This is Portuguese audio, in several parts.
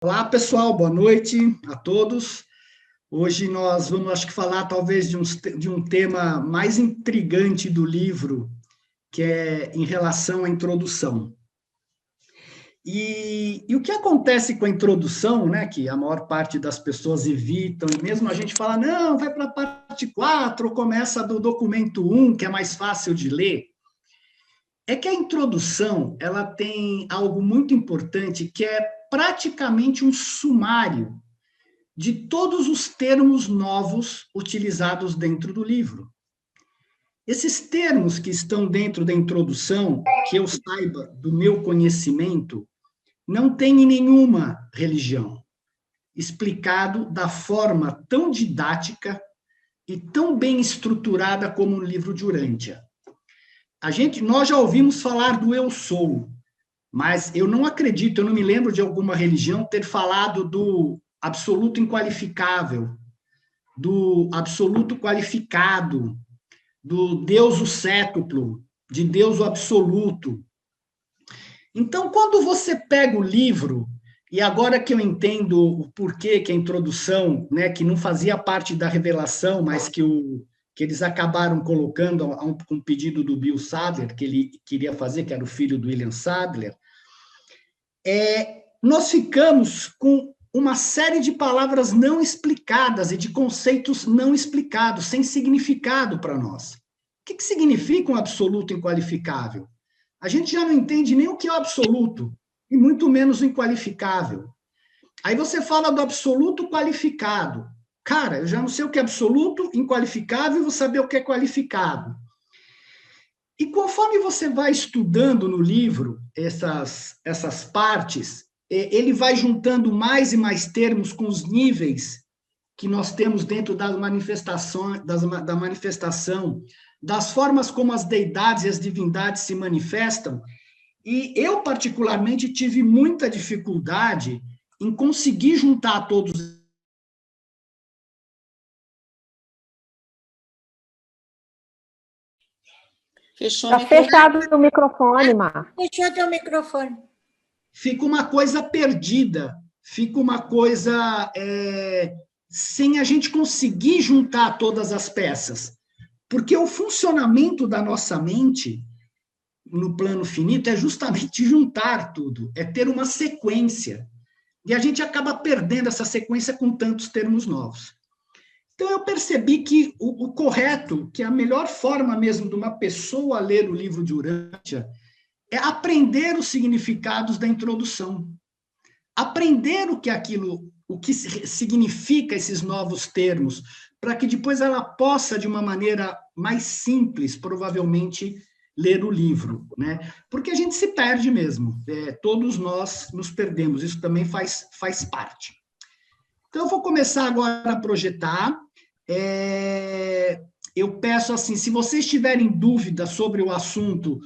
Olá, pessoal, boa noite a todos. Hoje nós vamos, acho que, falar talvez de um tema mais intrigante do livro, que é em relação à introdução. E o que acontece com a introdução, né, que a maior parte das pessoas evitam, e mesmo a gente fala, não, vai para a parte 4, ou começa do documento 1, que é mais fácil de ler, é que a introdução, ela tem algo muito importante, que é praticamente um sumário de todos os termos novos utilizados dentro do livro. Esses termos que estão dentro da introdução, que eu saiba do meu conhecimento, não tem em nenhuma religião explicado da forma tão didática e tão bem estruturada como no livro de Urântia. Nós já ouvimos falar do eu sou, mas eu não acredito, eu não me lembro de alguma religião ter falado do absoluto inqualificável, do absoluto qualificado, do Deus o sétuplo, de Deus o absoluto. Então, quando você pega o livro, e agora que eu entendo o porquê que a introdução, né, que não fazia parte da revelação, mas que eles acabaram colocando um pedido do Bill Sadler, que ele queria fazer, que era o filho do William Sadler, nós ficamos com uma série de palavras não explicadas e de conceitos não explicados, sem significado para nós. O que significa um absoluto inqualificável? A gente já não entende nem o que é o absoluto, e muito menos o inqualificável. Aí você fala do absoluto qualificado. Cara, eu já não sei o que é absoluto, inqualificável, e vou saber o que é qualificado. E conforme você vai estudando no livro essas partes, ele vai juntando mais e mais termos com os níveis que nós temos dentro das manifestações, da manifestação, das formas como as deidades e as divindades se manifestam. E eu, particularmente, tive muita dificuldade em conseguir juntar todos. Está fechado o microfone, Mar. Fechou teu microfone. Fica uma coisa perdida, fica uma coisa sem a gente conseguir juntar todas as peças. Porque o funcionamento da nossa mente, no plano finito, é justamente juntar tudo, é ter uma sequência. E a gente acaba perdendo essa sequência com tantos termos novos. Então, eu percebi que o correto, que é a melhor forma mesmo de uma pessoa ler o livro de Urântia, é aprender os significados da introdução. Aprender o que significa esses novos termos, para que depois ela possa, de uma maneira mais simples, provavelmente, ler o livro, né? Porque a gente se perde mesmo, todos nós nos perdemos, isso também faz parte. Então, eu vou começar agora a projetar. Eu peço assim, se vocês tiverem dúvida sobre o assunto,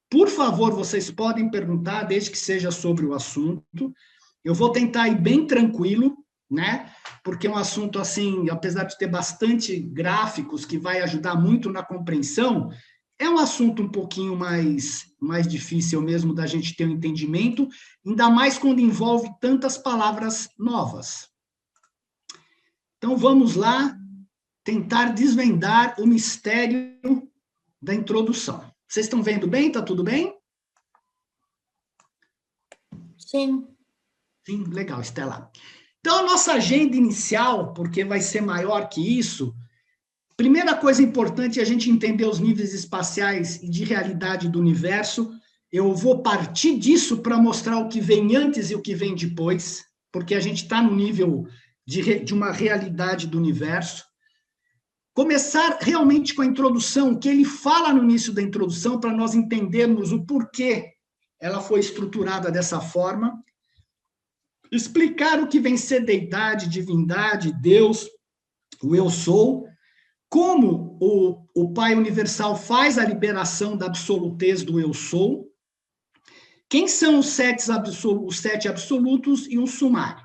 por favor, vocês podem perguntar, desde que seja sobre o assunto. Eu vou tentar ir bem tranquilo, né? Porque é um assunto, assim, apesar de ter bastante gráficos, que vai ajudar muito na compreensão, é um assunto um pouquinho mais difícil mesmo da gente ter um entendimento, ainda mais quando envolve tantas palavras novas. Então, vamos lá tentar desvendar o mistério da introdução. Vocês estão vendo bem? Está tudo bem? Sim. Sim, legal, Estela. Então, a nossa agenda inicial, porque vai ser maior que isso, primeira coisa importante é a gente entender os níveis espaciais e de realidade do universo. Eu vou partir disso para mostrar o que vem antes e o que vem depois, porque a gente está no nível de uma realidade do universo. Começar realmente com a introdução, que ele fala no início da introdução, para nós entendermos o porquê ela foi estruturada dessa forma. Explicar o que vem ser deidade, divindade, Deus, o eu sou, como o Pai Universal faz a liberação da absolutez do eu sou, quem são os sete absolutos e um sumário.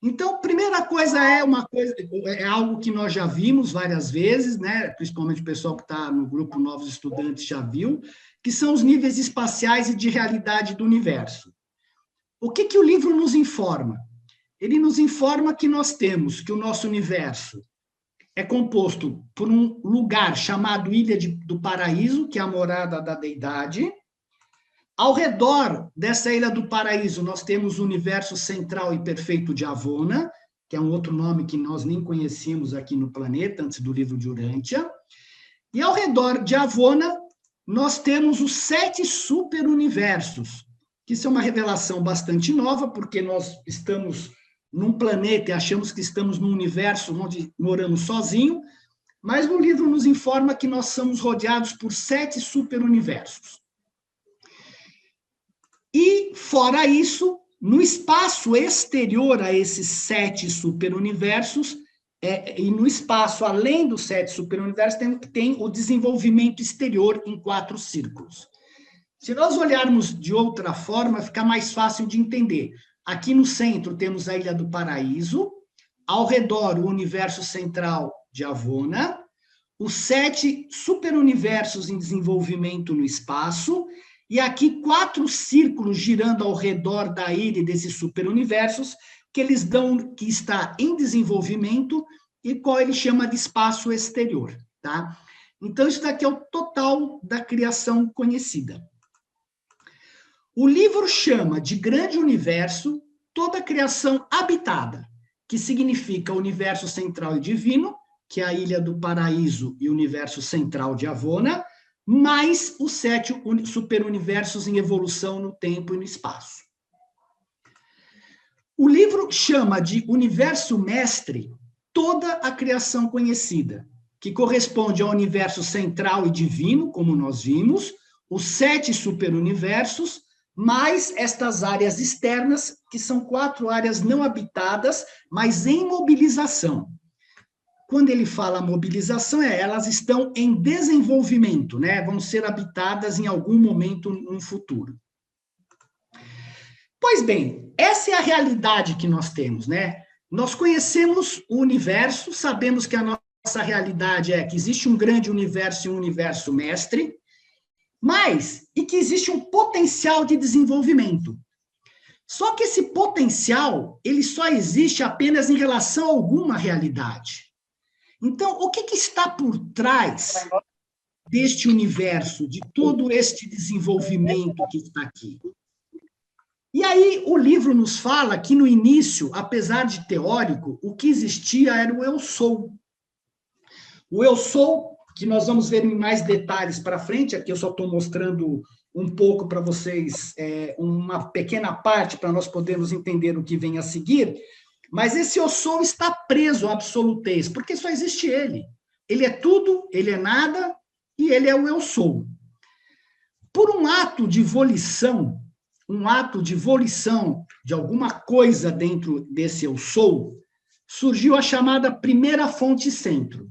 Então, primeira coisa é algo que nós já vimos várias vezes, né? Principalmente o pessoal que está no grupo Novos Estudantes já viu, que são os níveis espaciais e de realidade do universo. O que o livro nos informa? Ele nos informa que nós temos que o nosso universo é composto por um lugar chamado Ilha do Paraíso, que é a morada da deidade. Ao redor dessa Ilha do Paraíso, nós temos o universo central e perfeito de Avona, que é um outro nome que nós nem conhecíamos aqui no planeta, antes do livro de Urântia. E ao redor de Avona, nós temos os 7 superuniversos, que isso é uma revelação bastante nova, porque nós estamos num planeta e achamos que estamos num universo onde moramos sozinhos, mas no livro nos informa que nós somos rodeados por 7 superuniversos. E, fora isso, no espaço exterior a esses 7 superuniversos, e no espaço além dos 7 superuniversos, tem o desenvolvimento exterior em 4 círculos. Se nós olharmos de outra forma, fica mais fácil de entender. Aqui no centro temos a Ilha do Paraíso, ao redor o universo central de Avona, os 7 superuniversos em desenvolvimento no espaço, e aqui 4 círculos girando ao redor da ilha desses superuniversos, que eles dão que está em desenvolvimento e qual ele chama de espaço exterior, tá? Então, isso daqui é o total da criação conhecida. O livro chama de grande universo toda a criação habitada, que significa o universo central e divino, que é a Ilha do Paraíso e o universo central de Avona, mais os 7 superuniversos em evolução no tempo e no espaço. O livro chama de universo mestre toda a criação conhecida, que corresponde ao universo central e divino, como nós vimos, os 7 superuniversos, mais estas áreas externas, que são 4 áreas não habitadas, mas em mobilização. Quando ele fala mobilização, elas estão em desenvolvimento, né? Vão ser habitadas em algum momento no futuro. Pois bem, essa é a realidade que nós temos, né? Nós conhecemos o universo, sabemos que a nossa realidade é que existe um grande universo e um universo mestre, e que existe um potencial de desenvolvimento. Só que esse potencial, ele só existe apenas em relação a alguma realidade. Então, o que está por trás deste universo, de todo este desenvolvimento que está aqui? E aí, o livro nos fala que, no início, apesar de teórico, o que existia era o eu sou. O eu sou, que nós vamos ver em mais detalhes para frente, aqui eu só estou mostrando um pouco para vocês, uma pequena parte para nós podermos entender o que vem a seguir, mas esse eu sou está preso à absolutez, porque só existe ele. Ele é tudo, ele é nada, e ele é o eu sou. Por um ato de volição de alguma coisa dentro desse eu sou, surgiu a chamada primeira fonte centro.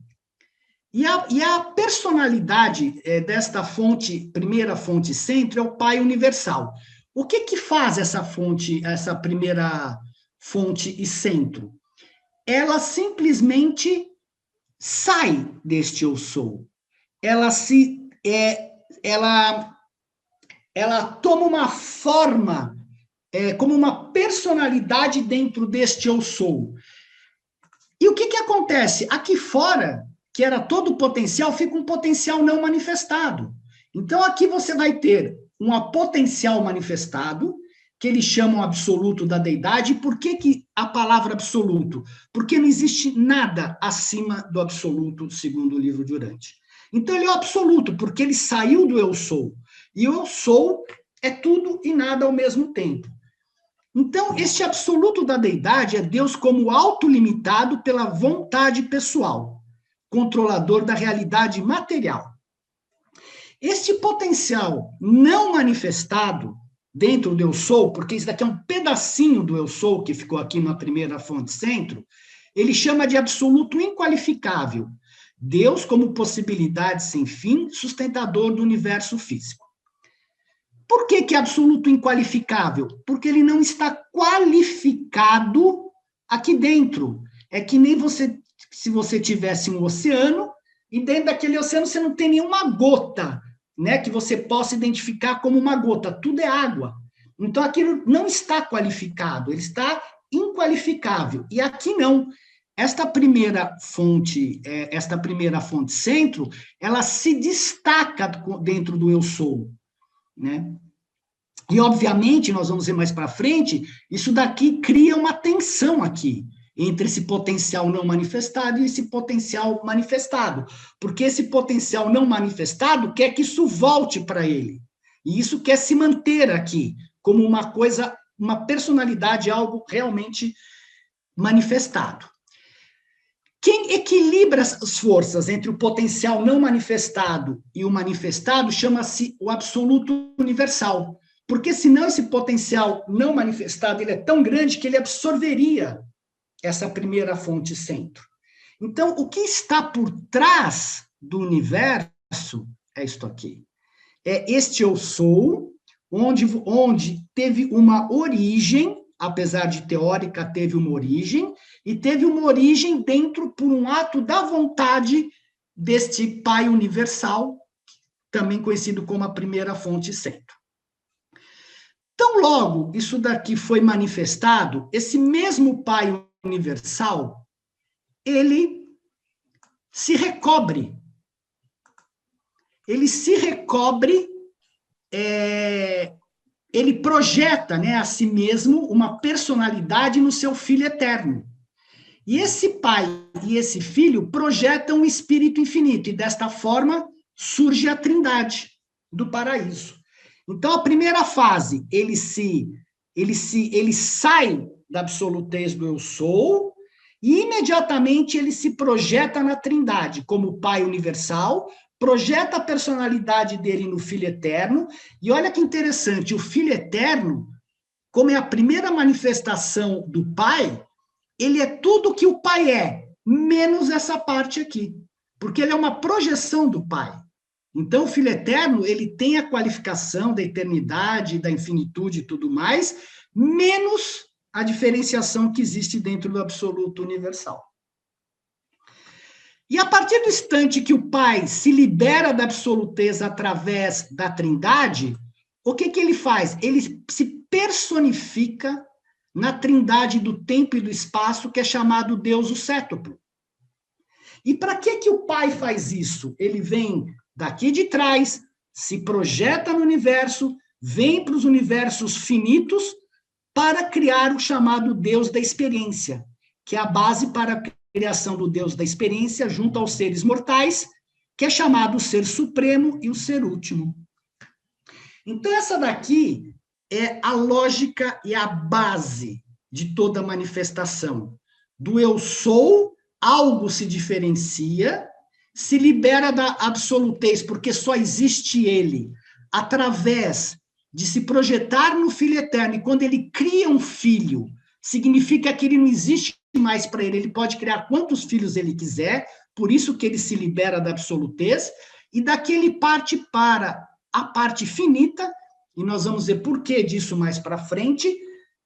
E a personalidade desta fonte, primeira fonte centro, é o Pai Universal. O que faz essa fonte, essa primeira fonte e centro? Ela simplesmente sai deste eu sou. Ela toma uma forma, como uma personalidade dentro deste eu sou. E o que acontece? Aqui fora, que era todo o potencial, fica um potencial não manifestado. Então, aqui você vai ter um potencial manifestado, que eles chamam absoluto da deidade. E por que a palavra absoluto? Porque não existe nada acima do absoluto, segundo o livro de Urântia. Então, ele é o absoluto, porque ele saiu do eu sou. E o eu sou é tudo e nada ao mesmo tempo. Então, este absoluto da deidade é Deus como autolimitado pela vontade pessoal, controlador da realidade material. Este potencial não manifestado dentro do eu sou, porque isso daqui é um pedacinho do eu sou que ficou aqui na primeira fonte centro, ele chama de absoluto inqualificável. Deus como possibilidade sem fim, sustentador do universo físico. Por que é absoluto inqualificável? Porque ele não está qualificado aqui dentro. É que nem se você tivesse um oceano, e dentro daquele oceano você não tem nenhuma gota, né, que você possa identificar como uma gota. Tudo é água. Então, aquilo não está qualificado, ele está inqualificável. E aqui não. Esta primeira fonte centro, ela se destaca dentro do eu sou, né? E, obviamente, nós vamos ver mais para frente, isso daqui cria uma tensão aqui, entre esse potencial não manifestado e esse potencial manifestado, porque esse potencial não manifestado quer que isso volte para ele, e isso quer se manter aqui, como uma coisa, uma personalidade, algo realmente manifestado. Quem equilibra as forças entre o potencial não manifestado e o manifestado chama-se o absoluto universal, porque senão esse potencial não manifestado ele é tão grande que ele absorveria essa primeira fonte centro. Então, o que está por trás do universo é isto aqui. É este eu sou, onde teve uma origem, apesar de teórica, teve uma origem, e teve uma origem dentro por um ato da vontade deste Pai universal, também conhecido como a primeira fonte centro. Então, logo isso daqui foi manifestado, esse mesmo Pai universal, ele se recobre. Ele se recobre, ele projeta, né, a si mesmo uma personalidade no seu Filho eterno. E esse Pai e esse Filho projetam um Espírito infinito, e desta forma surge a Trindade do paraíso. Então, a primeira fase, ele sai da absolutez do eu sou, e imediatamente ele se projeta na Trindade, como Pai universal, projeta a personalidade dele no Filho eterno, e olha que interessante, o Filho eterno, como é a primeira manifestação do Pai, ele é tudo que o Pai é, menos essa parte aqui, porque ele é uma projeção do Pai. Então, o Filho eterno, ele tem a qualificação da eternidade, da infinitude e tudo mais, menos a diferenciação que existe dentro do absoluto universal. E a partir do instante que o Pai se libera da absolutez através da Trindade, o que ele faz? Ele se personifica na Trindade do tempo e do espaço, que é chamado Deus o Cétuplo. E para que o Pai faz isso? Ele vem daqui de trás, se projeta no universo, vem para os universos finitos para criar o chamado Deus da experiência, que é a base para a criação do Deus da experiência junto aos seres mortais, que é chamado o Ser Supremo e o Ser Último. Então, essa daqui é a lógica e a base de toda manifestação. Do eu sou, algo se diferencia, se libera da absolutez, porque só existe ele, através de se projetar no Filho eterno. E quando ele cria um filho, significa que ele não existe mais para ele, ele pode criar quantos filhos ele quiser, por isso que ele se libera da absolutez, e daqui ele parte para a parte finita, e nós vamos ver por que disso mais para frente,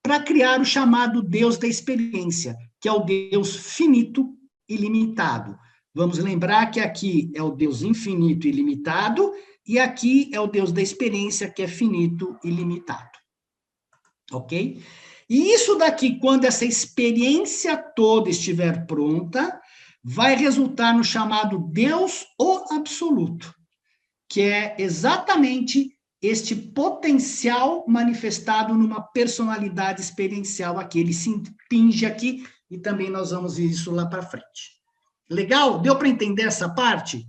para criar o chamado Deus da experiência, que é o Deus finito e limitado. Vamos lembrar que aqui é o Deus infinito e limitado, e aqui é o Deus da experiência, que é finito e limitado. Ok? E isso daqui, quando essa experiência toda estiver pronta, vai resultar no chamado Deus o Absoluto, que é exatamente este potencial manifestado numa personalidade experiencial aqui. Ele se impinge aqui, e também nós vamos ver isso lá para frente. Legal? Deu para entender essa parte?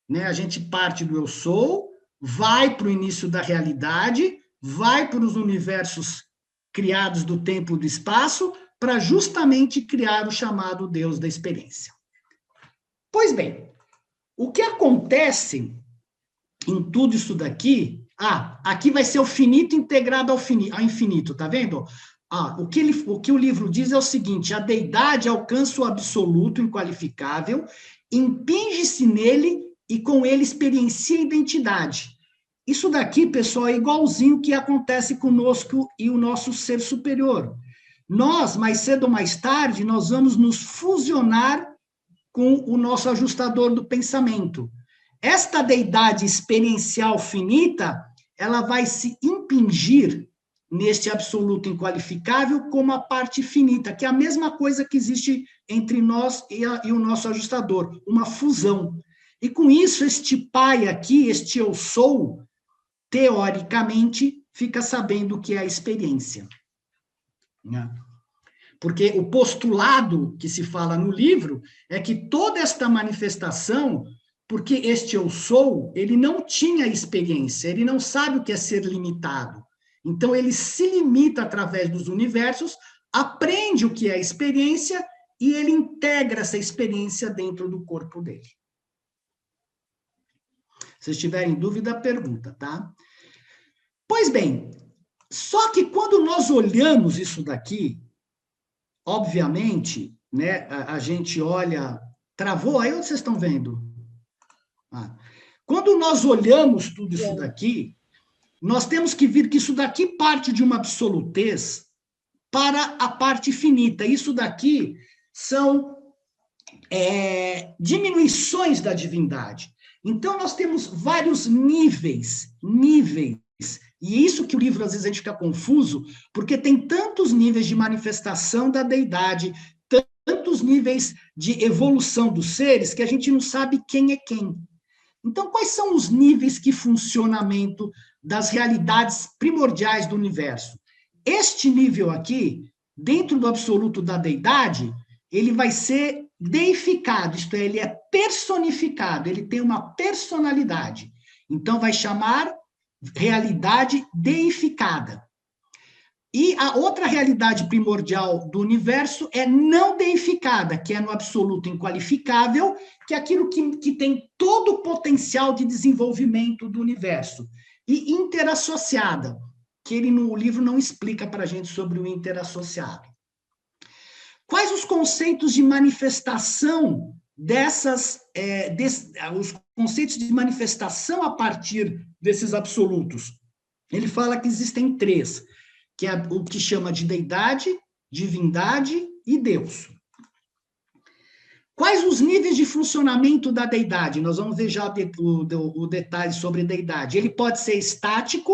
Né? A gente parte do eu sou, vai para o início da realidade, vai para os universos criados do tempo e do espaço, para justamente criar o chamado Deus da experiência. Pois bem, o que acontece em tudo isso daqui... aqui vai ser o finito integrado ao infinito, tá vendo? O que o livro diz é o seguinte: a deidade alcança o absoluto inqualificável, impinge-se nele e com ele experiencia a identidade. Isso daqui, pessoal, é igualzinho que acontece conosco e o nosso ser superior. Nós, mais cedo ou mais tarde, nós vamos nos fusionar com o nosso ajustador do pensamento. Esta deidade experiencial finita, ela vai se impingir neste absoluto inqualificável como a parte finita, que é a mesma coisa que existe entre nós e o nosso ajustador, uma fusão. E com isso, este pai aqui, este eu sou, teoricamente, fica sabendo o que é a experiência. Né? Porque o postulado que se fala no livro é que toda esta manifestação, porque este eu sou, ele não tinha experiência, ele não sabe o que é ser limitado. Então, ele se limita através dos universos, aprende o que é a experiência e ele integra essa experiência dentro do corpo dele. Se vocês tiverem dúvida, pergunta, tá? Pois bem, só que quando nós olhamos isso daqui, obviamente, né, a gente olha... Travou? Aí onde vocês estão vendo? Quando nós olhamos tudo isso daqui, nós temos que ver que isso daqui parte de uma absolutez para a parte finita. Isso daqui são diminuições da divindade. Então, nós temos vários níveis, e isso que o livro, às vezes, a gente fica confuso, porque tem tantos níveis de manifestação da deidade, tantos níveis de evolução dos seres, que a gente não sabe quem é quem. Então, quais são os níveis de funcionamento das realidades primordiais do universo? Este nível aqui, dentro do absoluto da deidade, ele vai ser deificado, isto é, ele é personificado, ele tem uma personalidade. Então, vai chamar realidade deificada. E a outra realidade primordial do universo é não deificada, que é no absoluto inqualificável, que é aquilo que tem todo o potencial de desenvolvimento do universo. E interassociada, que ele no livro não explica para a gente sobre o interassociado. Quais os conceitos de manifestação os conceitos de manifestação a partir desses absolutos? Ele fala que existem 3, que é o que chama de deidade, divindade e Deus. Quais os níveis de funcionamento da deidade? Nós vamos ver já o detalhe sobre deidade. Ele pode ser estático,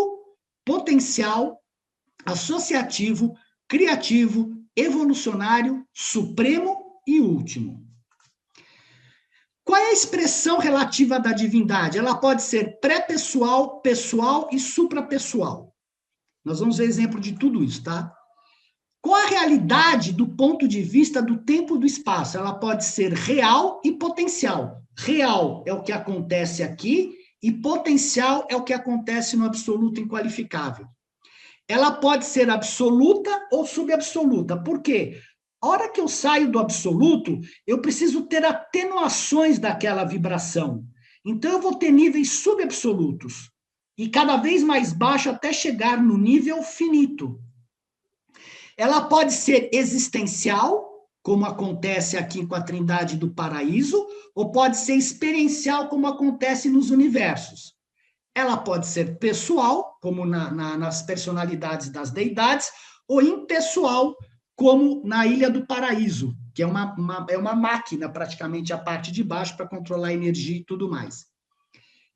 potencial, associativo, criativo, evolucionário, supremo e último. Qual é a expressão relativa da divindade? Ela pode ser pré-pessoal, pessoal e suprapessoal. Nós vamos ver exemplo de tudo isso, tá? Qual a realidade do ponto de vista do tempo e do espaço? Ela pode ser real e potencial. Real é o que acontece aqui e potencial é o que acontece no absoluto inqualificável. Ela pode ser absoluta ou subabsoluta. Por quê? A hora que eu saio do absoluto, eu preciso ter atenuações daquela vibração. Então, eu vou ter níveis subabsolutos. E cada vez mais baixo até chegar no nível finito. Ela pode ser existencial, como acontece aqui com a Trindade do Paraíso, ou pode ser experiencial, como acontece nos universos. Ela pode ser pessoal, como nas personalidades das deidades, ou impessoal, como na Ilha do Paraíso, que é uma máquina, praticamente, a parte de baixo, para controlar a energia e tudo mais.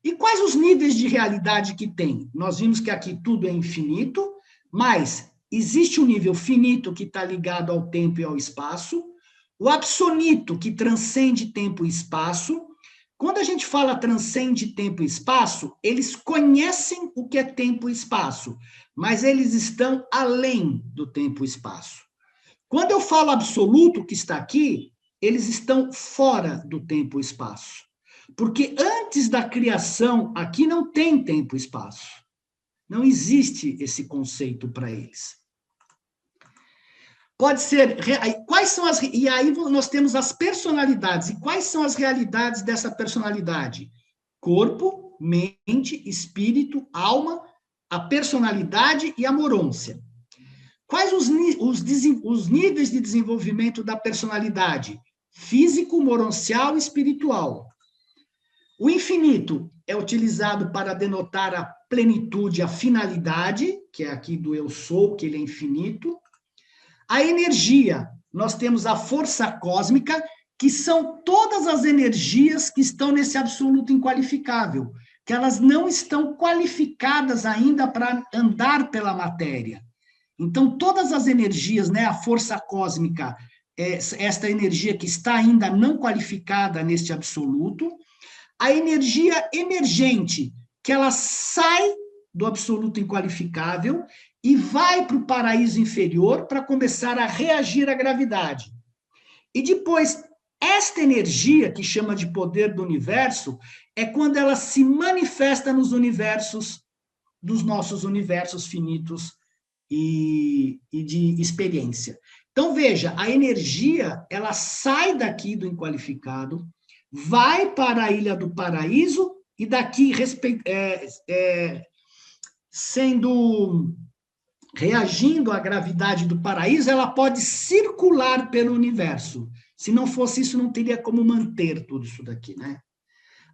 E quais os níveis de realidade que tem? Nós vimos que aqui tudo é infinito, mas existe um nível finito que está ligado ao tempo e ao espaço, o absonito, que transcende tempo e espaço. Quando a gente fala transcende tempo e espaço, eles conhecem o que é tempo e espaço, mas eles estão além do tempo e espaço. Quando eu falo absoluto, que está aqui, eles estão fora do tempo e espaço. Porque antes da criação, aqui não tem tempo e espaço. Não existe esse conceito para eles. Pode ser... Quais são as... E aí nós temos as personalidades. E quais são as realidades dessa personalidade? Corpo, mente, espírito, alma, a personalidade e a morôncia. Quais os níveis de desenvolvimento da personalidade? Físico, moroncial e espiritual. O infinito é utilizado para denotar a plenitude, a finalidade, que é aqui do eu sou, que ele é infinito. A energia, nós temos a força cósmica, que são todas as energias que estão nesse absoluto inqualificável, que elas não estão qualificadas ainda para andar pela matéria. Então, todas as energias, né, a força cósmica, esta energia que está ainda não qualificada neste absoluto, a energia emergente, que ela sai do absoluto inqualificável e vai para o paraíso inferior para começar a reagir à gravidade. E depois, esta energia, que chama de poder do universo, é quando ela se manifesta nos universos, dos nossos universos finitos e de experiência. Então, veja, a energia, ela sai daqui do inqualificado, vai para a Ilha do Paraíso, e daqui, reagindo à gravidade do paraíso, ela pode circular pelo universo. Se não fosse isso, não teria como manter tudo isso daqui, né?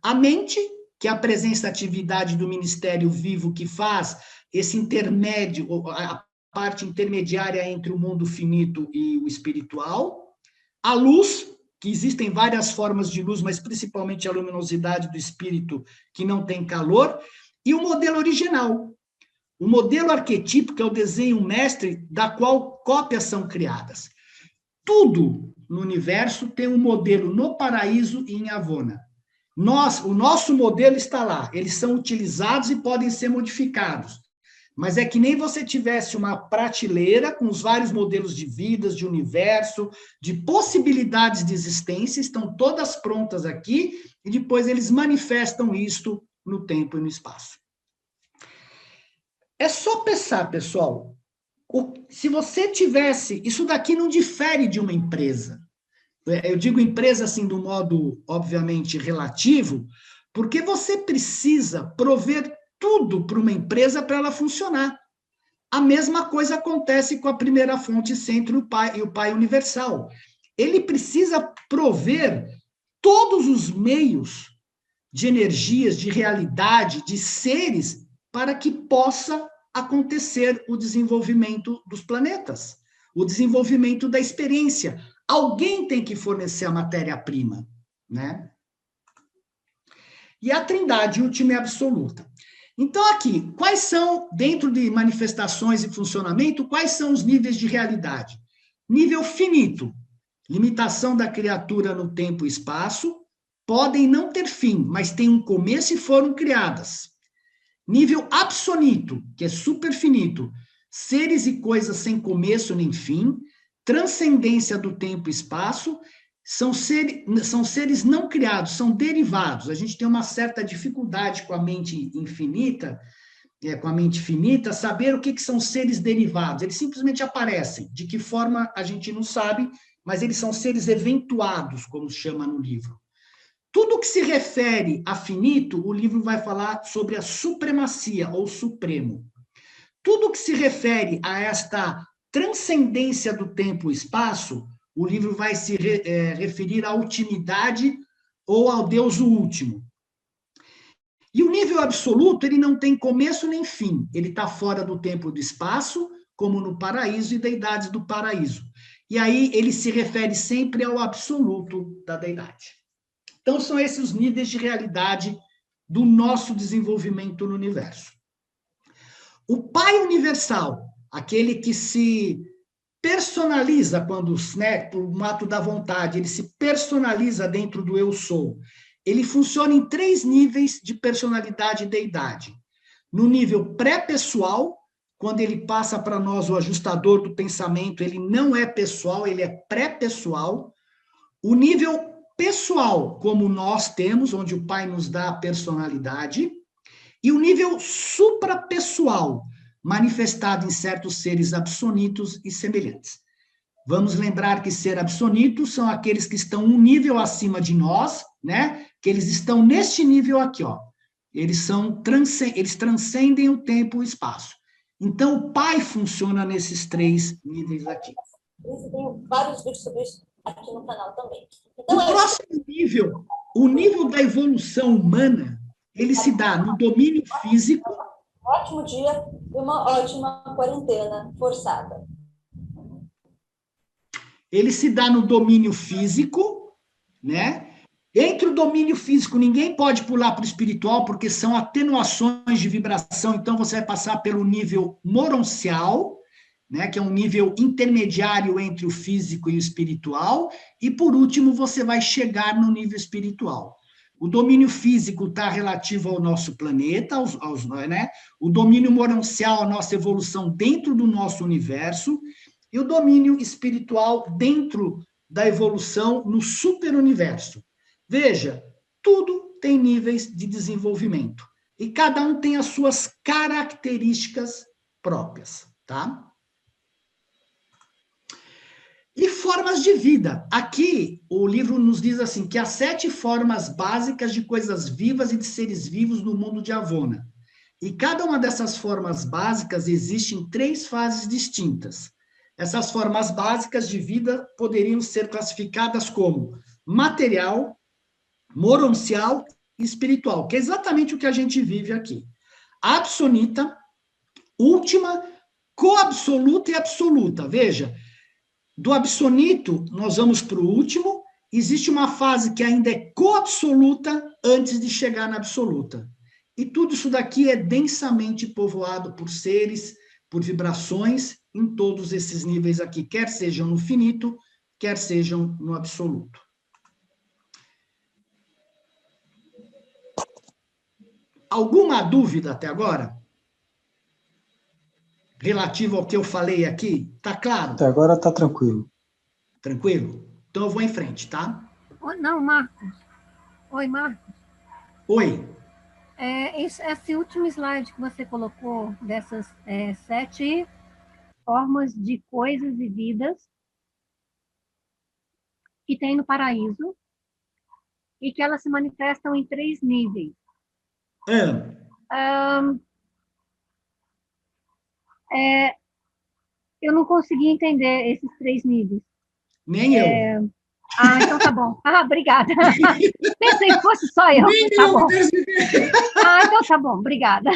A mente, que é a presença, atividade do ministério vivo que faz esse intermédio, a parte intermediária entre o mundo finito e o espiritual. A luz, que existem várias formas de luz, mas principalmente a luminosidade do espírito, que não tem calor. E o modelo original. O modelo arquetípico é o desenho mestre da qual cópias são criadas. Tudo no universo tem um modelo no paraíso e em Avona. O nosso modelo está lá, eles são utilizados e podem ser modificados. Mas é que nem você tivesse uma prateleira com os vários modelos de vidas, de universo, de possibilidades de existência, estão todas prontas aqui, e depois eles manifestam isto no tempo e no espaço. É só pensar, pessoal, se você tivesse... Isso daqui não difere de uma empresa. Eu digo empresa assim, do modo, obviamente, relativo, porque você precisa prover tudo para uma empresa para ela funcionar. A mesma coisa acontece com a primeira fonte centro e o Pai universal. Ele precisa prover todos os meios de energias, de realidade, de seres, para que possa acontecer o desenvolvimento dos planetas, o desenvolvimento da experiência. Alguém tem que fornecer a matéria-prima, né? E a trindade última e absoluta. Então, aqui, quais são, dentro de manifestações e funcionamento, quais são os níveis de realidade? Nível finito, limitação da criatura no tempo e espaço, podem não ter fim, mas têm um começo e foram criadas. Nível absonito, que é superfinito, seres e coisas sem começo nem fim, transcendência do tempo e espaço, são seres não criados, são derivados. A gente tem uma certa dificuldade com a mente infinita, com a mente finita, saber o que são seres derivados. Eles simplesmente aparecem. De que forma, a gente não sabe, mas eles são seres eventuados, como se chama no livro. Tudo que se refere a finito, o livro vai falar sobre a supremacia, ou supremo. Tudo que se refere a esta transcendência do tempo e espaço, o livro vai se referir à ultimidade ou ao Deus o último. E o nível absoluto, ele não tem começo nem fim. Ele está fora do tempo e do espaço, como no paraíso e deidades do paraíso. E aí ele se refere sempre ao absoluto da deidade. Então, são esses os níveis de realidade do nosso desenvolvimento no universo. O Pai Universal, aquele que se personaliza quando, né, por um ato da vontade, ele se personaliza dentro do eu sou. Ele funciona em 3 níveis de personalidade e deidade. No nível pré-pessoal, quando ele passa para nós o ajustador do pensamento, ele não é pessoal, ele é pré-pessoal. O nível pessoal, como nós temos, onde o Pai nos dá a personalidade. E o nível suprapessoal, manifestado em certos seres absonitos e semelhantes. Vamos lembrar que ser absonitos são aqueles que estão um nível acima de nós, né? Que eles estão neste nível aqui, ó. Eles transcendem o tempo e o espaço. Então, o Pai funciona nesses 3 níveis aqui. Tem vários vídeos sobre isso aqui no canal também. Então, o próximo nível, o nível da evolução humana, ele se dá no domínio físico. Ótimo dia e uma ótima quarentena forçada. Ele se dá no domínio físico, né? Entre o domínio físico, ninguém pode pular para o espiritual, porque são atenuações de vibração, então você vai passar pelo nível moroncial, né, que é um nível intermediário entre o físico e o espiritual, e por último você vai chegar no nível espiritual. O domínio físico está relativo ao nosso planeta, né, o domínio morancial, a nossa evolução dentro do nosso universo, e o domínio espiritual dentro da evolução no superuniverso. Veja, tudo tem níveis de desenvolvimento, e cada um tem as suas características próprias, tá? E formas de vida. Aqui, o livro nos diz assim, que há 7 formas básicas de coisas vivas e de seres vivos no mundo de Avona. E cada uma dessas formas básicas existe em 3 fases distintas. Essas formas básicas de vida poderiam ser classificadas como material, morancial e espiritual, que é exatamente o que a gente vive aqui. Absoluta, última, coabsoluta e absoluta. Veja, do absoluto, nós vamos para o último, existe uma fase que ainda é coabsoluta antes de chegar na absoluta. E tudo isso daqui é densamente povoado por seres, por vibrações, em todos esses níveis aqui, quer sejam no finito, quer sejam no absoluto. Alguma dúvida até agora? Relativo ao que eu falei aqui? Tá claro? Até agora tá tranquilo. Tranquilo? Então eu vou em frente, tá? Não, Marcos. Oi, Marcos. Oi. Esse último slide que você colocou, dessas 7 formas de coisas e vidas que tem no paraíso e que elas se manifestam em 3 níveis. Eu não consegui entender esses 3 níveis. Nem eu. Então tá bom. Obrigada. Pensei que fosse só eu. Nem tá eu bom. Então tá bom, obrigada.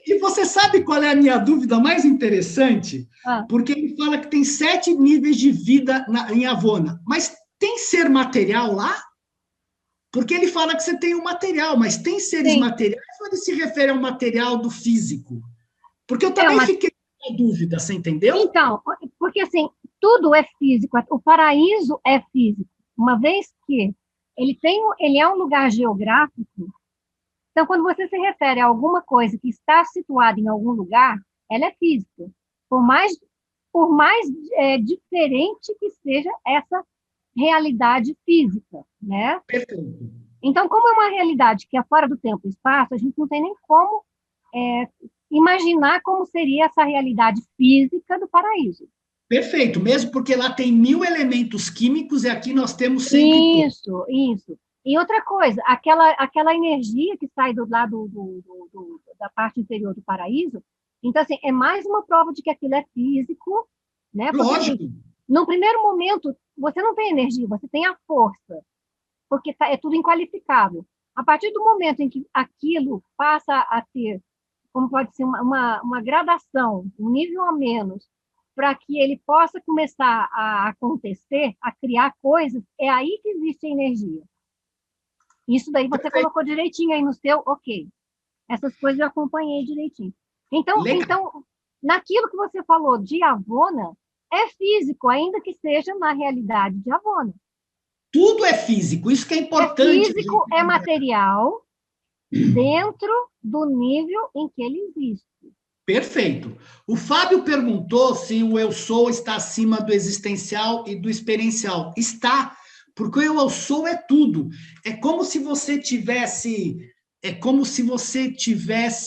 E você sabe qual é a minha dúvida mais interessante? Porque ele fala que tem 7 níveis de vida em Avona. Mas tem ser material lá? Porque ele fala que você tem um material, mas tem seres materiais ou ele se refere ao material do físico? Porque eu também fiquei com dúvida, você entendeu? Então, porque assim, tudo é físico, o paraíso é físico. Uma vez que ele é um lugar geográfico, então quando você se refere a alguma coisa que está situada em algum lugar, ela é física. Por mais diferente que seja essa realidade física, né? Perfeito. Então, como é uma realidade que é fora do tempo e espaço, a gente não tem nem como imaginar como seria essa realidade física do paraíso. Perfeito, mesmo porque lá tem 1000 elementos químicos e aqui nós temos sempre Isso. E outra coisa, aquela energia que sai da parte inferior do paraíso, então, assim, é mais uma prova de que aquilo é físico, né? Porque, lógico. Assim, no primeiro momento, você não tem energia, você tem a força, porque é tudo inqualificável. A partir do momento em que aquilo passa a ter, como pode ser uma gradação, um nível a menos, para que ele possa começar a acontecer, a criar coisas, é aí que existe a energia. Isso daí você colocou direitinho aí no seu, ok. Essas coisas eu acompanhei direitinho. Então, naquilo que você falou de Avona, é físico, ainda que seja na realidade de Avona. Tudo é físico, isso que é importante. É físico, é material, dentro do nível em que ele existe. Perfeito. O Fábio perguntou se o eu sou está acima do existencial e do experiencial. Está, porque o eu sou é tudo. É como se você tivesse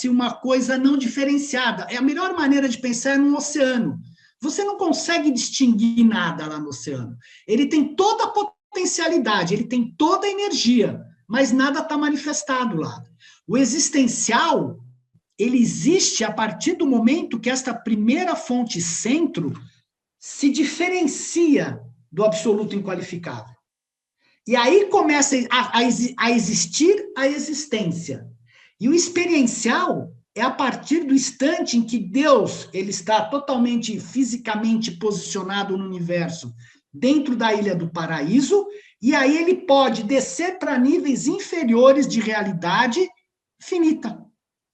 uma coisa não diferenciada. É a melhor maneira de pensar é num oceano. Você não consegue distinguir nada lá no oceano. Ele tem toda a potencialidade, ele tem toda a energia, mas nada está manifestado lá. O existencial, ele existe a partir do momento que esta primeira fonte centro se diferencia do absoluto inqualificável. E aí começa a existir a existência. E o experiencial é a partir do instante em que Deus ele está totalmente fisicamente posicionado no universo, dentro da Ilha do Paraíso, e aí ele pode descer para níveis inferiores de realidade finita.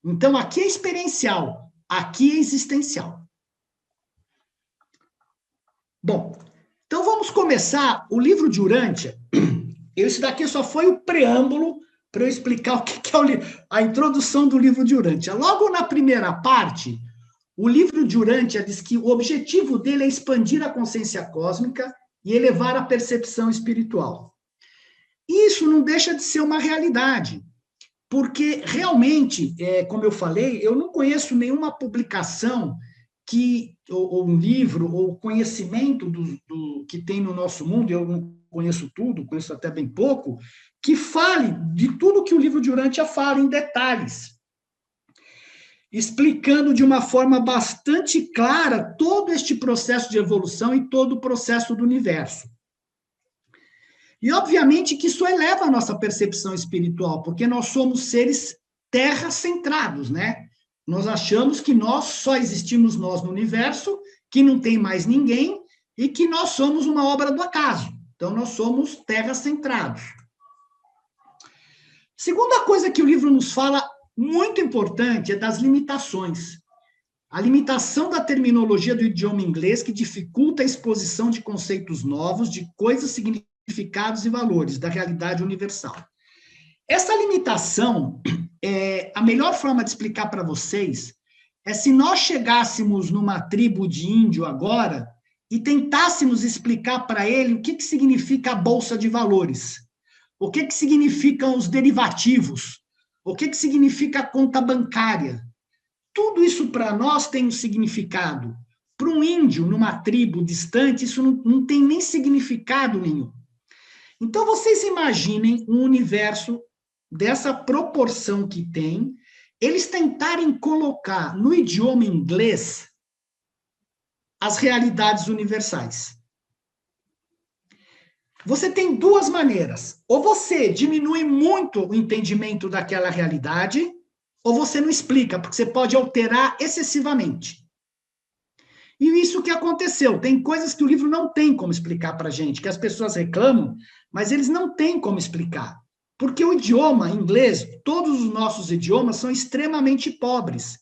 Então, aqui é experiencial, aqui é existencial. Bom, então vamos começar o livro de Urântia. Esse daqui só foi o preâmbulo para eu explicar o que é a introdução do livro de Urântia. Logo na primeira parte, o livro de Urântia diz que o objetivo dele é expandir a consciência cósmica e elevar a percepção espiritual. Isso não deixa de ser uma realidade, porque realmente, como eu falei, eu não conheço nenhuma publicação ou um livro, ou conhecimento do que tem no nosso mundo, eu não conheço tudo, conheço até bem pouco, que fale de tudo que o livro de Urântia fala em detalhes, explicando de uma forma bastante clara todo este processo de evolução e todo o processo do universo. E, obviamente, que isso eleva a nossa percepção espiritual, porque nós somos seres terra-centrados, né? Nós achamos que só existimos nós no universo, que não tem mais ninguém, e que nós somos uma obra do acaso. Então, nós somos terra-centrados. Segunda coisa que o livro nos fala, muito importante, é das limitações. A limitação da terminologia do idioma inglês, que dificulta a exposição de conceitos novos, de coisas, significados e valores da realidade universal. Essa limitação, a melhor forma de explicar para vocês é se nós chegássemos numa tribo de índio agora e tentássemos explicar para ele o que significa a bolsa de valores, o que significam os derivativos, o que significa a conta bancária. Tudo isso para nós tem um significado. Para um índio, numa tribo distante, isso não tem nem significado nenhum. Então, vocês imaginem um universo dessa proporção que tem, eles tentarem colocar no idioma inglês as realidades universais. Você tem duas maneiras. Ou você diminui muito o entendimento daquela realidade, ou você não explica, porque você pode alterar excessivamente. E isso que aconteceu. Tem coisas que o livro não tem como explicar para a gente, que as pessoas reclamam, mas eles não têm como explicar. Porque o idioma inglês, todos os nossos idiomas são extremamente pobres.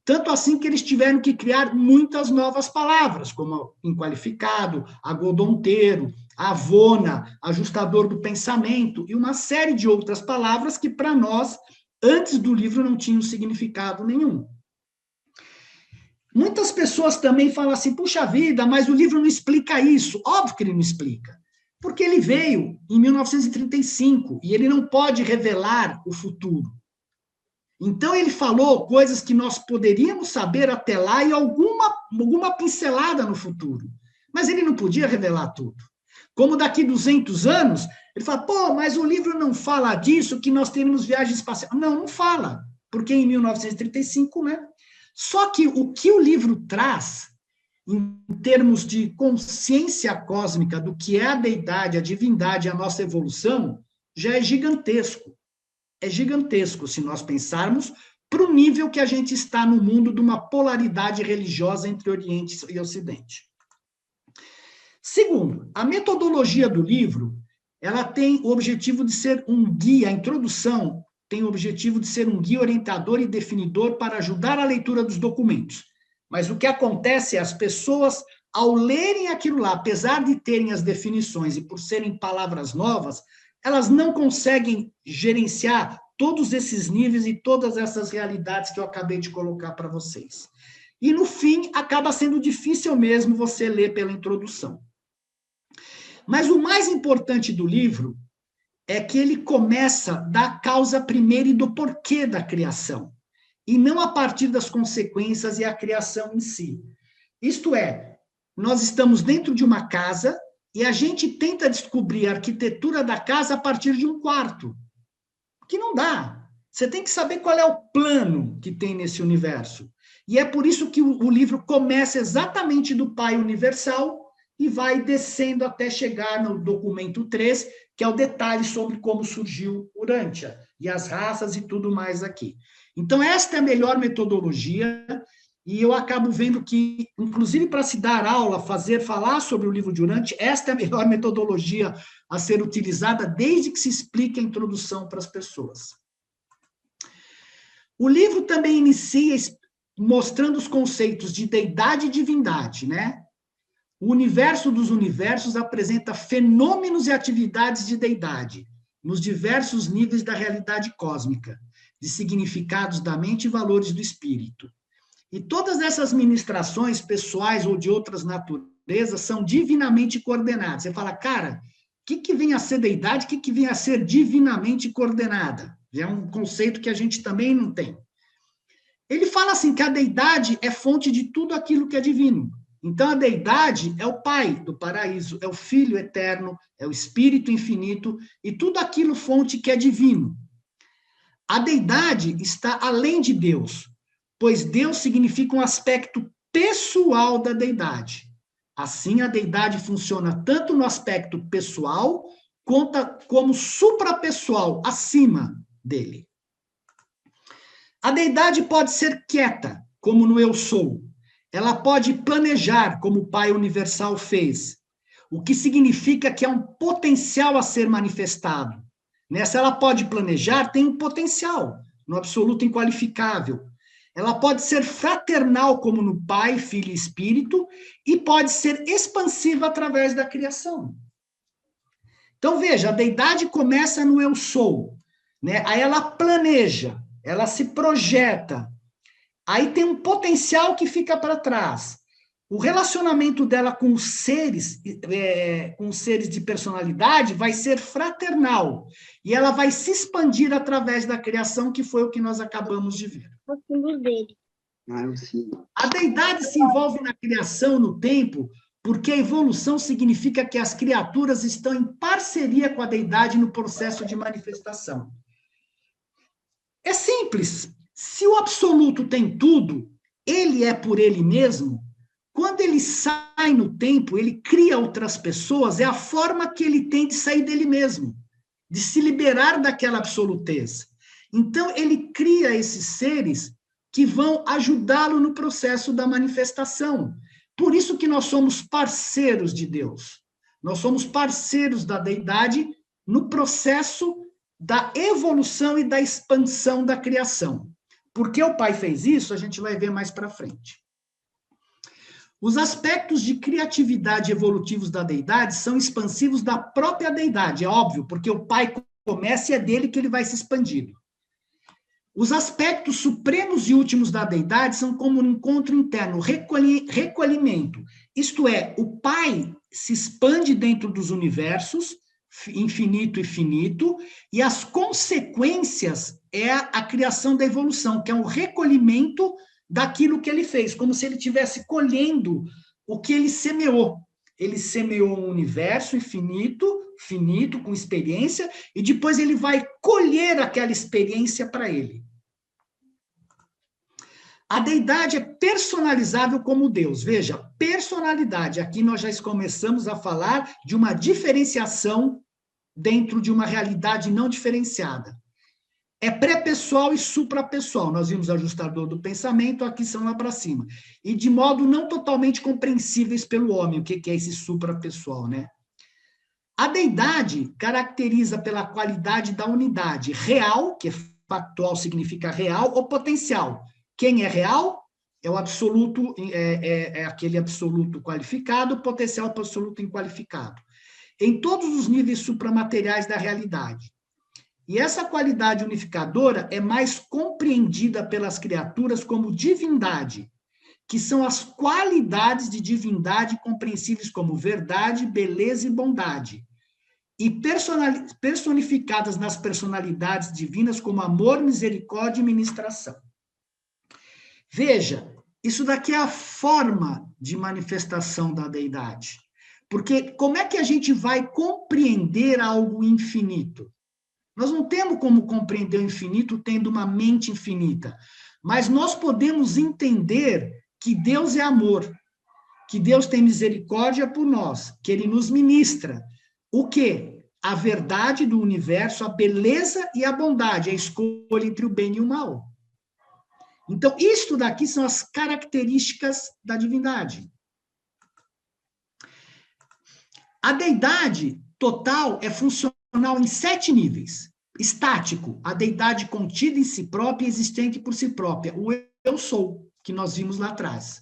Tanto assim que eles tiveram que criar muitas novas palavras, como inqualificado, agodonteiro, avona, ajustador do pensamento, e uma série de outras palavras que, para nós, antes do livro, não tinham significado nenhum. Muitas pessoas também falam assim, puxa vida, mas o livro não explica isso. Óbvio que ele não explica. Porque ele veio em 1935 e ele não pode revelar o futuro. Então, ele falou coisas que nós poderíamos saber até lá e alguma pincelada no futuro. Mas ele não podia revelar tudo. Como daqui 200 anos, ele fala, pô, mas o livro não fala disso, que nós teremos viagem espacial. Não fala, porque em 1935, né? Só que o que o livro traz, em termos de consciência cósmica do que é a deidade, a divindade, a nossa evolução, já é gigantesco. É gigantesco se nós pensarmos para o nível que a gente está no mundo de uma polaridade religiosa entre Oriente e Ocidente. Segundo, a metodologia do livro, ela tem o objetivo de ser um guia, a introdução tem o objetivo de ser um guia orientador e definidor para ajudar a leitura dos documentos. Mas o que acontece é as pessoas, ao lerem aquilo lá, apesar de terem as definições e por serem palavras novas, elas não conseguem gerenciar todos esses níveis e todas essas realidades que eu acabei de colocar para vocês. E, no fim, acaba sendo difícil mesmo você ler pela introdução. Mas o mais importante do livro é que ele começa da causa primeira e do porquê da criação, e não a partir das consequências e a criação em si. Isto é, nós estamos dentro de uma casa e a gente tenta descobrir a arquitetura da casa a partir de um quarto, que não dá. Você tem que saber qual é o plano que tem nesse universo. E é por isso que o livro começa exatamente do Pai Universal e vai descendo até chegar no documento 3, que é o detalhe sobre como surgiu Urântia, e as raças e tudo mais aqui. Então, esta é a melhor metodologia, e eu acabo vendo que, inclusive para se dar aula, falar sobre o livro de Urântia, esta é a melhor metodologia a ser utilizada desde que se explique a introdução para as pessoas. O livro também inicia mostrando os conceitos de deidade e divindade, né? O universo dos universos apresenta fenômenos e atividades de deidade, nos diversos níveis da realidade cósmica, de significados da mente e valores do espírito. E todas essas ministrações pessoais ou de outras naturezas são divinamente coordenadas. Você fala, cara, o que vem a ser deidade, o que vem a ser divinamente coordenada? É um conceito que a gente também não tem. Ele fala assim, que a deidade é fonte de tudo aquilo que é divino. Então, a deidade é o Pai do paraíso, é o Filho eterno, é o Espírito infinito, e tudo aquilo fonte que é divino. A deidade está além de Deus, pois Deus significa um aspecto pessoal da deidade. Assim, a deidade funciona tanto no aspecto pessoal, como suprapessoal, acima dele. A deidade pode ser quieta, como no eu sou. Ela pode planejar, como o Pai Universal fez, o que significa que é um potencial a ser manifestado. Se ela pode planejar, tem um potencial, no absoluto inqualificável. Ela pode ser fraternal, como no Pai, Filho e Espírito, e pode ser expansiva através da criação. Então, veja, a deidade começa no eu sou, aí ela planeja, ela se projeta, aí tem um potencial que fica para trás. O relacionamento dela com os seres de personalidade vai ser fraternal. E ela vai se expandir através da criação, que foi o que nós acabamos de ver. O símbolo dele. A deidade se envolve na criação, no tempo, porque a evolução significa que as criaturas estão em parceria com a deidade no processo de manifestação. É simples. Se o absoluto tem tudo, ele é por ele mesmo. Quando ele sai no tempo, ele cria outras pessoas, é a forma que ele tem de sair dele mesmo, de se liberar daquela absolutez. Então, ele cria esses seres que vão ajudá-lo no processo da manifestação. Por isso que nós somos parceiros de Deus. Nós somos parceiros da deidade no processo da evolução e da expansão da criação. Porque o Pai fez isso, a gente vai ver mais para frente. Os aspectos de criatividade evolutivos da deidade são expansivos da própria deidade, é óbvio, porque o Pai começa e é dele que ele vai se expandindo. Os aspectos supremos e últimos da deidade são como um encontro interno, recolhimento. Isto é, o Pai se expande dentro dos universos, infinito e finito, e as consequências é a criação da evolução, que é um recolhimento daquilo que ele fez, como se ele estivesse colhendo o que ele semeou. Ele semeou um universo infinito, finito, com experiência, e depois ele vai colher aquela experiência para ele. A deidade é personalizável como Deus. Veja, personalidade. Aqui nós já começamos a falar de uma diferenciação dentro de uma realidade não diferenciada. É pré-pessoal e suprapessoal. Nós vimos o ajustador do pensamento, aqui são lá para cima. E de modo não totalmente compreensíveis pelo homem, o que é esse suprapessoal, A deidade caracteriza pela qualidade da unidade real, que é factual, significa real, ou potencial. Quem é real é o absoluto, é aquele absoluto qualificado, potencial absoluto inqualificado. Em todos os níveis supramateriais da realidade. E essa qualidade unificadora é mais compreendida pelas criaturas como divindade, que são as qualidades de divindade compreensíveis como verdade, beleza e bondade, e personificadas nas personalidades divinas como amor, misericórdia e ministração. Veja, isso daqui é a forma de manifestação da deidade. Porque como é que a gente vai compreender algo infinito? Nós não temos como compreender o infinito tendo uma mente infinita, mas nós podemos entender que Deus é amor, que Deus tem misericórdia por nós, que Ele nos ministra. O quê? A verdade do universo, a beleza e a bondade, a escolha entre o bem e o mal. Então, isto daqui são as características da divindade. A deidade total é funcional em 7 níveis. Estático, a deidade contida em si própria e existente por si própria. O eu sou, que nós vimos lá atrás.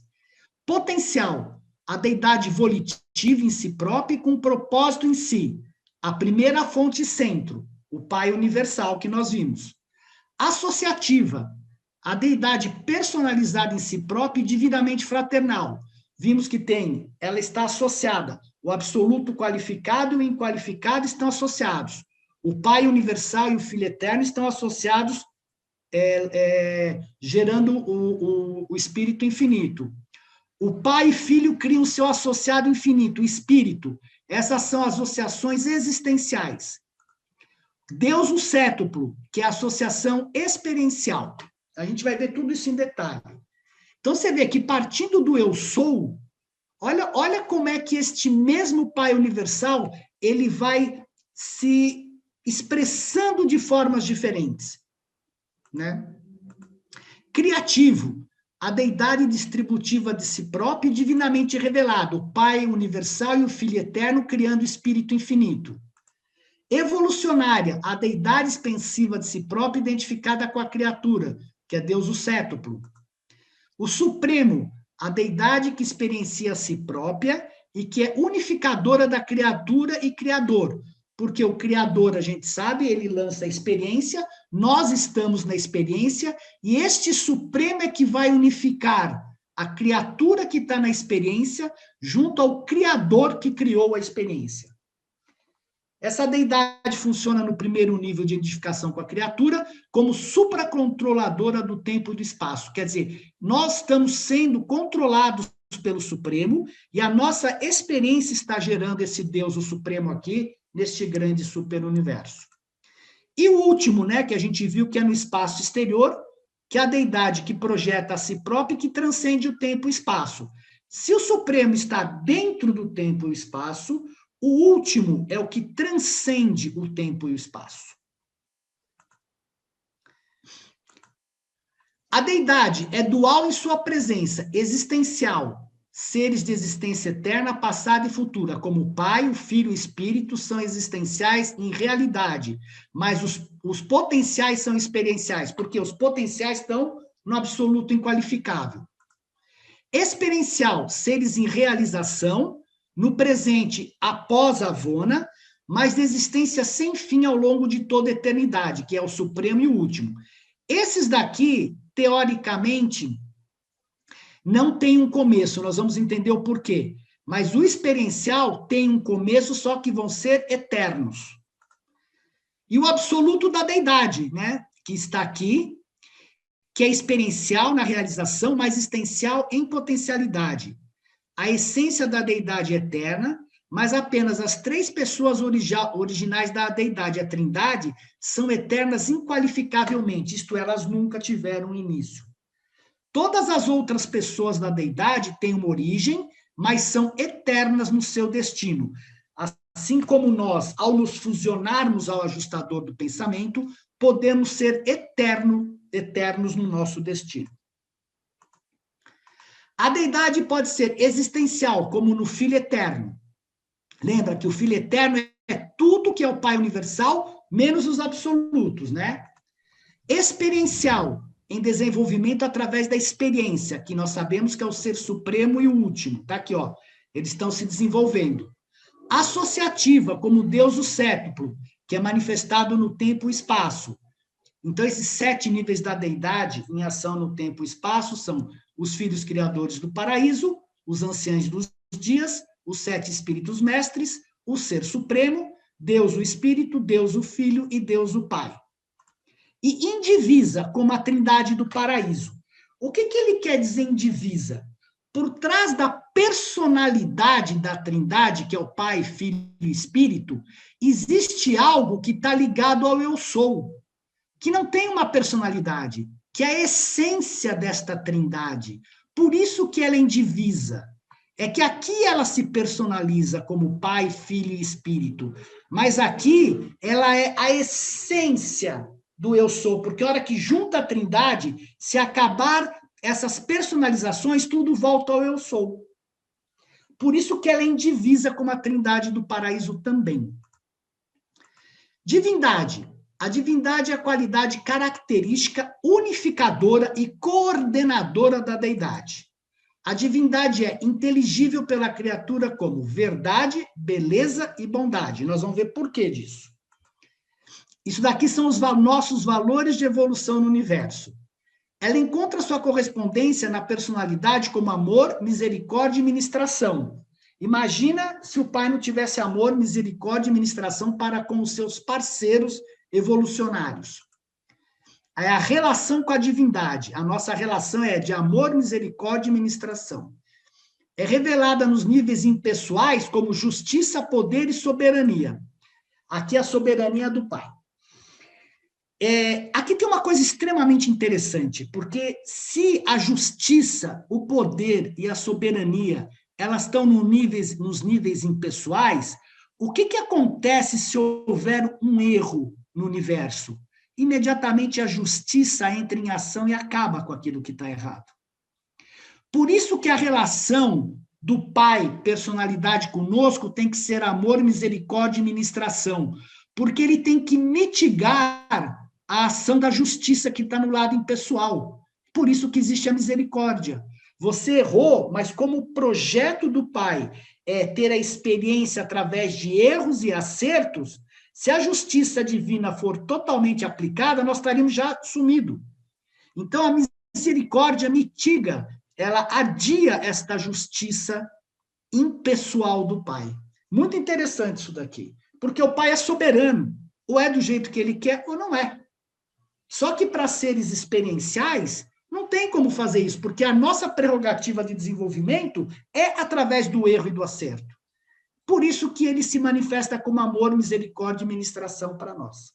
Potencial, a deidade volitiva em si própria e com propósito em si. A primeira fonte e centro, o Pai universal que nós vimos. Associativa, a deidade personalizada em si própria e divinamente fraternal. Vimos que ela está associada. O absoluto qualificado e o inqualificado estão associados. O Pai universal e o Filho eterno estão associados, gerando o Espírito infinito. O Pai e Filho criam o seu associado infinito, o Espírito. Essas são associações existenciais. Deus o cétuplo, que é a associação experiencial. A gente vai ver tudo isso em detalhe. Então, você vê que partindo do eu sou, olha como é que este mesmo Pai universal, ele vai se expressando de formas diferentes, né? Criativo, a deidade distributiva de si próprio e divinamente revelado, o Pai universal e o Filho eterno criando o Espírito infinito. Evolucionária, a deidade expansiva de si própria identificada com a criatura, que é Deus o cétuplo. O Supremo, a deidade que experiencia a si própria e que é unificadora da criatura e criador, porque o Criador, a gente sabe, ele lança a experiência, nós estamos na experiência, e este Supremo é que vai unificar a criatura que está na experiência junto ao Criador que criou a experiência. Essa deidade funciona no primeiro nível de identificação com a criatura como supracontroladora do tempo e do espaço. Quer dizer, nós estamos sendo controlados pelo Supremo e a nossa experiência está gerando esse Deus, o Supremo aqui, neste grande superuniverso. E o último, né, que a gente viu que é no espaço exterior, que é a deidade que projeta a si própria e que transcende o tempo e o espaço. Se o Supremo está dentro do tempo e o espaço, o último é o que transcende o tempo e o espaço. A deidade é dual em sua presença, existencial, seres de existência eterna, passada e futura, como o Pai, o Filho e o Espírito são existenciais em realidade, mas os potenciais são experienciais, porque os potenciais estão no absoluto inqualificável. Experiencial, seres em realização, no presente, após a Vona, mas de existência sem fim ao longo de toda a eternidade, que é o Supremo e o último. Esses daqui, teoricamente, não tem um começo, nós vamos entender o porquê. Mas o experiencial tem um começo, só que vão ser eternos. E o absoluto da deidade, né, que está aqui, que é experiencial na realização, mas existencial em potencialidade. A essência da deidade é eterna, mas apenas as 3 pessoas originais da deidade, a Trindade, são eternas inqualificavelmente, isto é, elas nunca tiveram início. Todas as outras pessoas da deidade têm uma origem, mas são eternas no seu destino. Assim como nós, ao nos fusionarmos ao ajustador do pensamento, podemos ser eternos no nosso destino. A deidade pode ser existencial, como no Filho eterno. Lembra que o Filho eterno é tudo que é o Pai universal, menos os absolutos, né? Experiencial, em desenvolvimento através da experiência, que nós sabemos que é o ser supremo e o último. Tá aqui, ó. Eles estão se desenvolvendo. Associativa, como Deus o cétuplo, que é manifestado no tempo e espaço. Então, esses 7 níveis da deidade em ação no tempo e espaço são os filhos criadores do paraíso, os anciãos dos dias, os 7 espíritos mestres, o ser supremo, Deus o Espírito, Deus o Filho e Deus o Pai. E indivisa, como a Trindade do paraíso. O que ele quer dizer indivisa? Por trás da personalidade da Trindade, que é o Pai, Filho e Espírito, existe algo que está ligado ao eu sou, que não tem uma personalidade, que é a essência desta Trindade. Por isso que ela é indivisa. É que aqui ela se personaliza como Pai, Filho e Espírito, mas aqui ela é a essência do eu sou, porque a hora que junta a Trindade, se acabar essas personalizações, tudo volta ao eu sou. Por isso que ela é indivisa como a Trindade do paraíso também. Divindade. A divindade é a qualidade característica unificadora e coordenadora da deidade. A divindade é inteligível pela criatura como verdade, beleza e bondade. Nós vamos ver por que disso. Isso daqui são os nossos valores de evolução no universo. Ela encontra sua correspondência na personalidade como amor, misericórdia e ministração. Imagina se o pai não tivesse amor, misericórdia e ministração para com os seus parceiros evolucionários. É a relação com a divindade. A nossa relação é de amor, misericórdia e ministração. É revelada nos níveis impessoais como justiça, poder e soberania. Aqui é a soberania do pai. Aqui tem uma coisa extremamente interessante, porque se a justiça, o poder e a soberania, elas estão nos níveis impessoais, o que acontece se houver um erro no universo? Imediatamente a justiça entra em ação e acaba com aquilo que está errado. Por isso que a relação do pai, personalidade conosco, tem que ser amor, misericórdia e ministração, porque ele tem que mitigar a ação da justiça que está no lado impessoal. Por isso que existe a misericórdia. Você errou, mas como o projeto do pai é ter a experiência através de erros e acertos, se a justiça divina for totalmente aplicada, nós estaríamos já sumidos. Então, a misericórdia mitiga, ela adia esta justiça impessoal do pai. Muito interessante isso daqui, porque o pai é soberano, ou é do jeito que ele quer, ou não é. Só que para seres experienciais, não tem como fazer isso, porque a nossa prerrogativa de desenvolvimento é através do erro e do acerto. Por isso que ele se manifesta como amor, misericórdia e ministração para nós.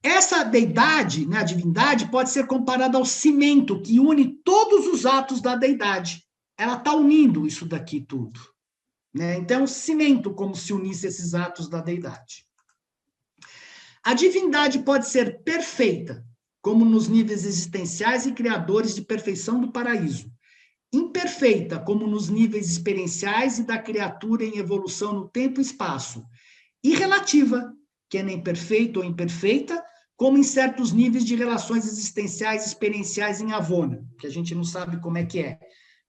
Essa deidade, né, a divindade, pode ser comparada ao cimento que une todos os atos da deidade. Ela está unindo isso daqui tudo. Né? Então, é um cimento como se unisse esses atos da deidade. A divindade pode ser perfeita, como nos níveis existenciais e criadores de perfeição do paraíso. Imperfeita, como nos níveis experienciais e da criatura em evolução no tempo e espaço. E relativa, que é nem perfeita ou imperfeita, como em certos níveis de relações existenciais e experienciais em Avona, que a gente não sabe como é que é.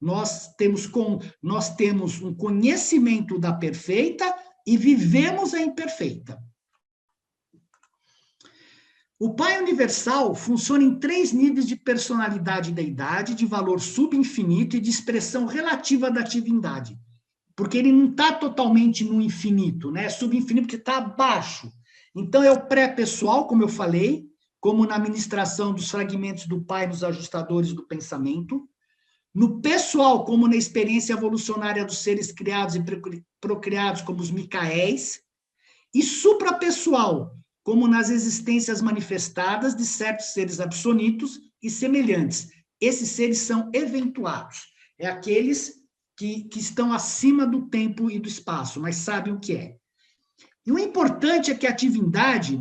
Nós temos um conhecimento da perfeita e vivemos a imperfeita. O Pai Universal funciona em 3 níveis de personalidade e deidade, de valor subinfinito e de expressão relativa da divindade. Porque ele não está totalmente no infinito, né? Subinfinito porque está abaixo. Então, é o pré-pessoal, como eu falei, como na ministração dos fragmentos do Pai nos ajustadores do pensamento. No pessoal, como na experiência evolucionária dos seres criados e procriados, como os Micaéis. E suprapessoal, como nas existências manifestadas de certos seres absolutos e semelhantes. Esses seres são eventuados. É aqueles que estão acima do tempo e do espaço, mas sabem o que é. E o importante é que a divindade,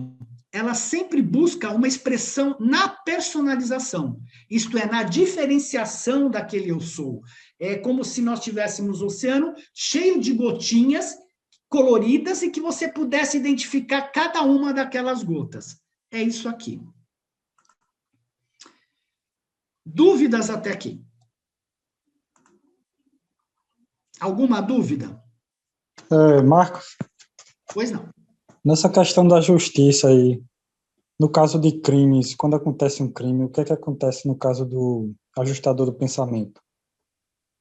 ela sempre busca uma expressão na personalização, isto é, na diferenciação daquele eu sou. É como se nós tivéssemos o oceano cheio de gotinhas coloridas e que você pudesse identificar cada uma daquelas gotas. É isso aqui. Dúvidas até aqui? Alguma dúvida? Marcos? Pois não. Nessa questão da justiça aí, no caso de crimes, quando acontece um crime, o que é que acontece no caso do ajustador do pensamento?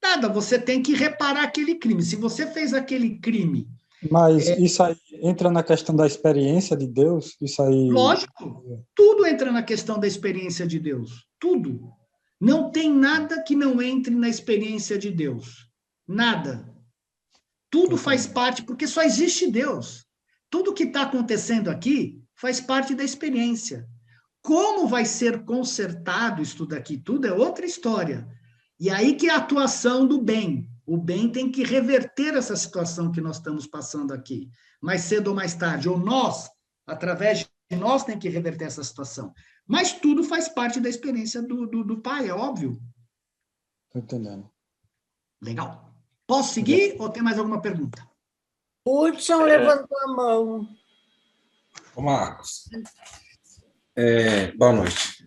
Nada, você tem que reparar aquele crime. Se você fez aquele crime... Mas isso aí entra na questão da experiência de Deus? Isso aí... Lógico, tudo entra na questão da experiência de Deus. Tudo. Não tem nada que não entre na experiência de Deus. Nada. Tudo faz parte, porque só existe Deus. Tudo que está acontecendo aqui faz parte da experiência. Como vai ser consertado isso daqui tudo é outra história. E aí que é a atuação do bem. O bem tem que reverter essa situação que nós estamos passando aqui, mais cedo ou mais tarde. Ou nós, através de nós, tem que reverter essa situação. Mas tudo faz parte da experiência do pai, é óbvio. Estou entendendo. Legal. Posso seguir ou tem mais alguma pergunta? O Hudson levantou a mão. Ô Marcos, boa noite.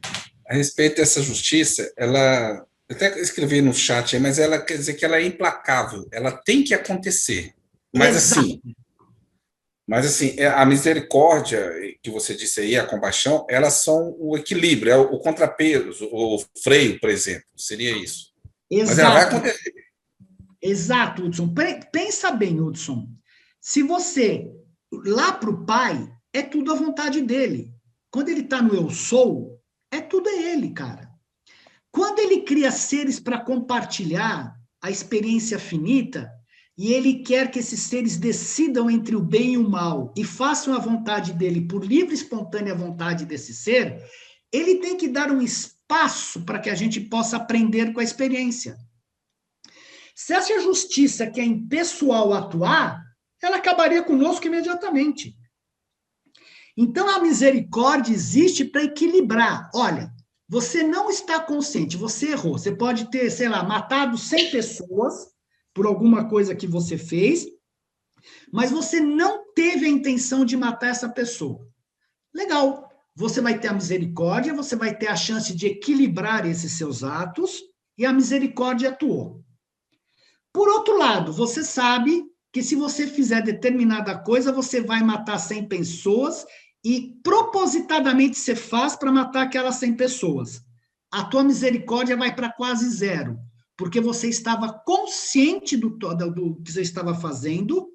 A respeito dessa justiça, ela Eu até escrevi no chat aí, mas ela quer dizer que ela é implacável, ela tem que acontecer. Mas Exato. assim, a misericórdia que você disse aí, a compaixão, elas são o equilíbrio, é o contrapeso, o freio, por exemplo, seria isso. Mas ela vai Exato. acontecer. Exato, Hudson. Pensa bem, Hudson. Se você, lá para o Pai, é tudo a vontade dele. Quando ele está no eu sou, é tudo ele, cara. Quando ele cria seres para compartilhar a experiência finita, e ele quer que esses seres decidam entre o bem e o mal, e façam a vontade dele por livre e espontânea vontade desse ser, ele tem que dar um espaço para que a gente possa aprender com a experiência. Se essa justiça que é impessoal atuar, ela acabaria conosco imediatamente. Então, a misericórdia existe para equilibrar. Olha, você não está consciente, você errou. Você pode ter, sei lá, matado 100 pessoas por alguma coisa que você fez, mas você não teve a intenção de matar essa pessoa. Legal. Você vai ter a misericórdia, você vai ter a chance de equilibrar esses seus atos, e a misericórdia atuou. Por outro lado, você sabe que se você fizer determinada coisa, você vai matar 100 pessoas e propositadamente você faz para matar aquelas 100 pessoas. A tua misericórdia vai para quase zero, porque você estava consciente do que você estava fazendo,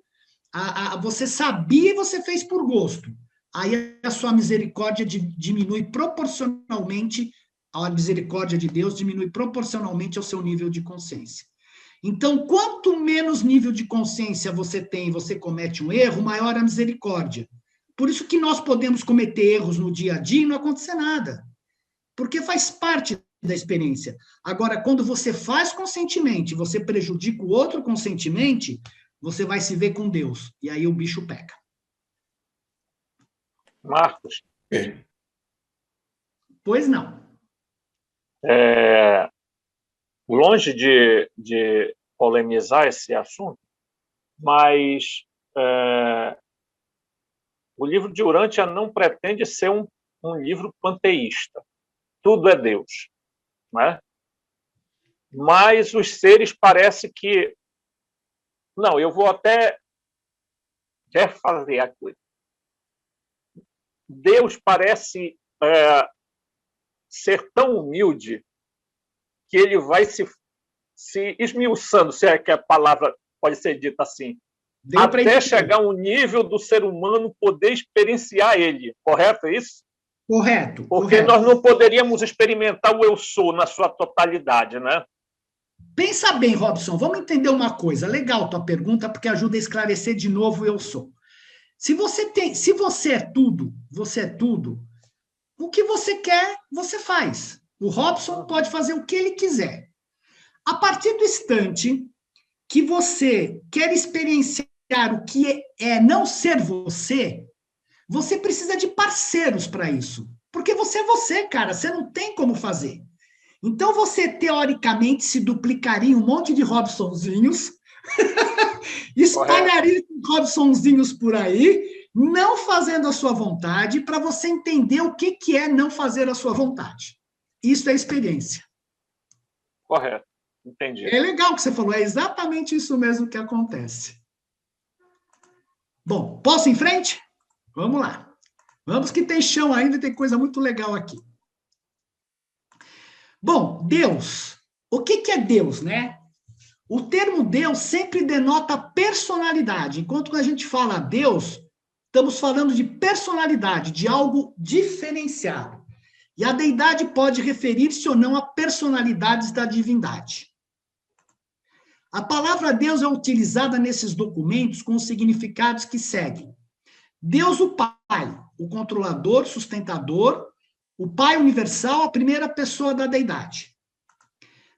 você sabia e você fez por gosto. Aí a sua misericórdia diminui proporcionalmente, a misericórdia de Deus diminui proporcionalmente ao seu nível de consciência. Então, quanto menos nível de consciência você tem e você comete um erro, maior a misericórdia. Por isso que nós podemos cometer erros no dia a dia e não acontecer nada. Porque faz parte da experiência. Agora, quando você faz conscientemente, você prejudica o outro conscientemente, você vai se ver com Deus. E aí o bicho pega. Marcos. Pois não. Longe de polemizar esse assunto, mas o livro de Urântia não pretende ser um livro panteísta. Tudo é Deus, não é? Mas os seres parece que... Não, eu vou até refazer a coisa. Deus parece ser tão humilde que ele vai se esmiuçando, se é que a palavra pode ser dita assim, até chegar a um nível do ser humano poder experienciar ele. Correto, é isso? Correto. Porque nós não poderíamos experimentar o eu sou na sua totalidade, né? Pensa bem, Robson, vamos entender uma coisa. Legal tua pergunta, porque ajuda a esclarecer de novo o eu sou. Se você é tudo, o que você quer, você faz. O Robson pode fazer o que ele quiser. A partir do instante que você quer experienciar o que é não ser você, você precisa de parceiros para isso. Porque você é você, cara, você não tem como fazer. Então você, teoricamente, se duplicaria um monte de Robsonzinhos, espalharia Robsonzinhos por aí, não fazendo a sua vontade, para você entender o que é não fazer a sua vontade. Isso é experiência. Correto, entendi. É legal o que você falou, é exatamente isso mesmo que acontece. Bom, posso ir em frente? Vamos lá. Vamos que tem chão ainda e tem coisa muito legal aqui. Bom, Deus. O que é Deus, né? O termo Deus sempre denota personalidade. Enquanto a gente fala Deus, estamos falando de personalidade, de algo diferenciado. E a deidade pode referir-se ou não a personalidades da divindade. A palavra Deus é utilizada nesses documentos com os significados que seguem. Deus, o Pai, o controlador, sustentador, o Pai universal, a primeira pessoa da deidade.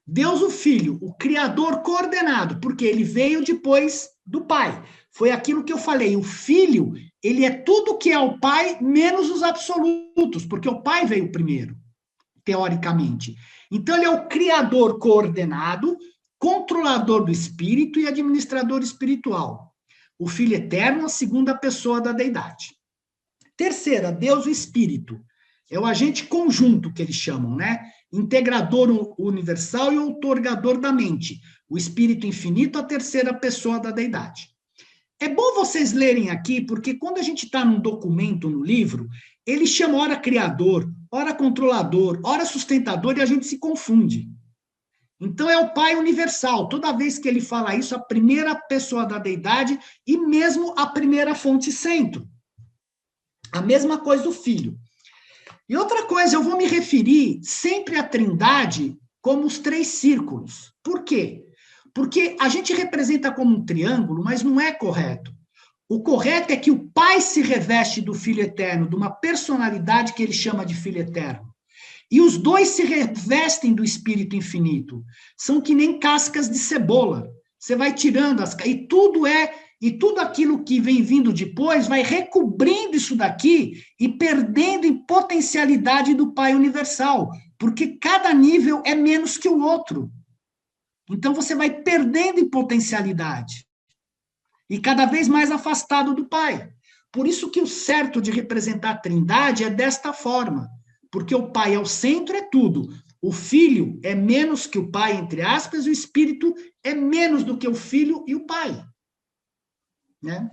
Deus, o Filho, o Criador coordenado, porque ele veio depois do Pai. Foi aquilo que eu falei, o Filho, ele é tudo que é o Pai, menos os absolutos, porque o Pai veio primeiro, teoricamente. Então, ele é o Criador coordenado, controlador do Espírito e administrador espiritual. O Filho eterno, a segunda pessoa da deidade. Terceira, Deus, o Espírito. É o agente conjunto que eles chamam, né? integrador universal e outorgador da mente, o Espírito Infinito, a terceira pessoa da deidade. É bom vocês lerem aqui, porque quando a gente está num documento, no livro, ele chama ora criador, ora controlador, ora sustentador, e a gente se confunde. Então, é o Pai universal. Toda vez que ele fala isso, a primeira pessoa da deidade e mesmo a primeira fonte centro. A mesma coisa do Filho. E outra coisa, eu vou me referir sempre à Trindade como os 3 círculos. Por quê? Porque a gente representa como um triângulo, mas não é correto. O correto é que o Pai se reveste do Filho Eterno, de uma personalidade que ele chama de Filho Eterno. E os dois se revestem do Espírito Infinito. São que nem cascas de cebola. Você vai tirando e tudo aquilo que vem vindo depois vai recobrindo isso daqui e perdendo em potencialidade do Pai Universal, porque cada nível é menos que o outro. Então você vai perdendo em potencialidade e cada vez mais afastado do Pai. Por isso que o certo de representar a Trindade é desta forma, porque o Pai é o centro, é tudo. O Filho é menos que o Pai, entre aspas, e o Espírito é menos do que o Filho e o Pai. Né?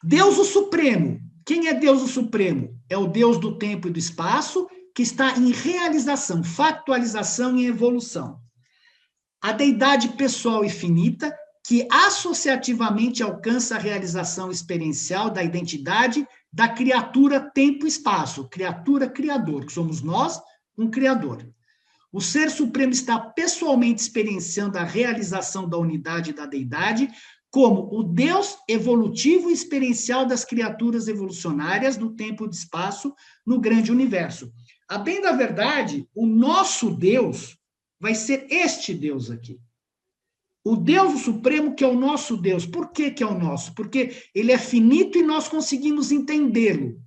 Deus o Supremo. Quem é Deus o Supremo? É o Deus do tempo e do espaço, que está em realização, factualização e evolução. A deidade pessoal e finita, que associativamente alcança a realização experiencial da identidade da criatura tempo e espaço, criatura criador, que somos nós, um criador. O Ser Supremo está pessoalmente experienciando a realização da unidade da deidade como o Deus evolutivo e experiencial das criaturas evolucionárias do tempo e do espaço no grande universo. A bem da verdade, o nosso Deus vai ser este Deus aqui. O Deus Supremo, que é o nosso Deus. Por que que é o nosso? Porque ele é finito e nós conseguimos entendê-lo.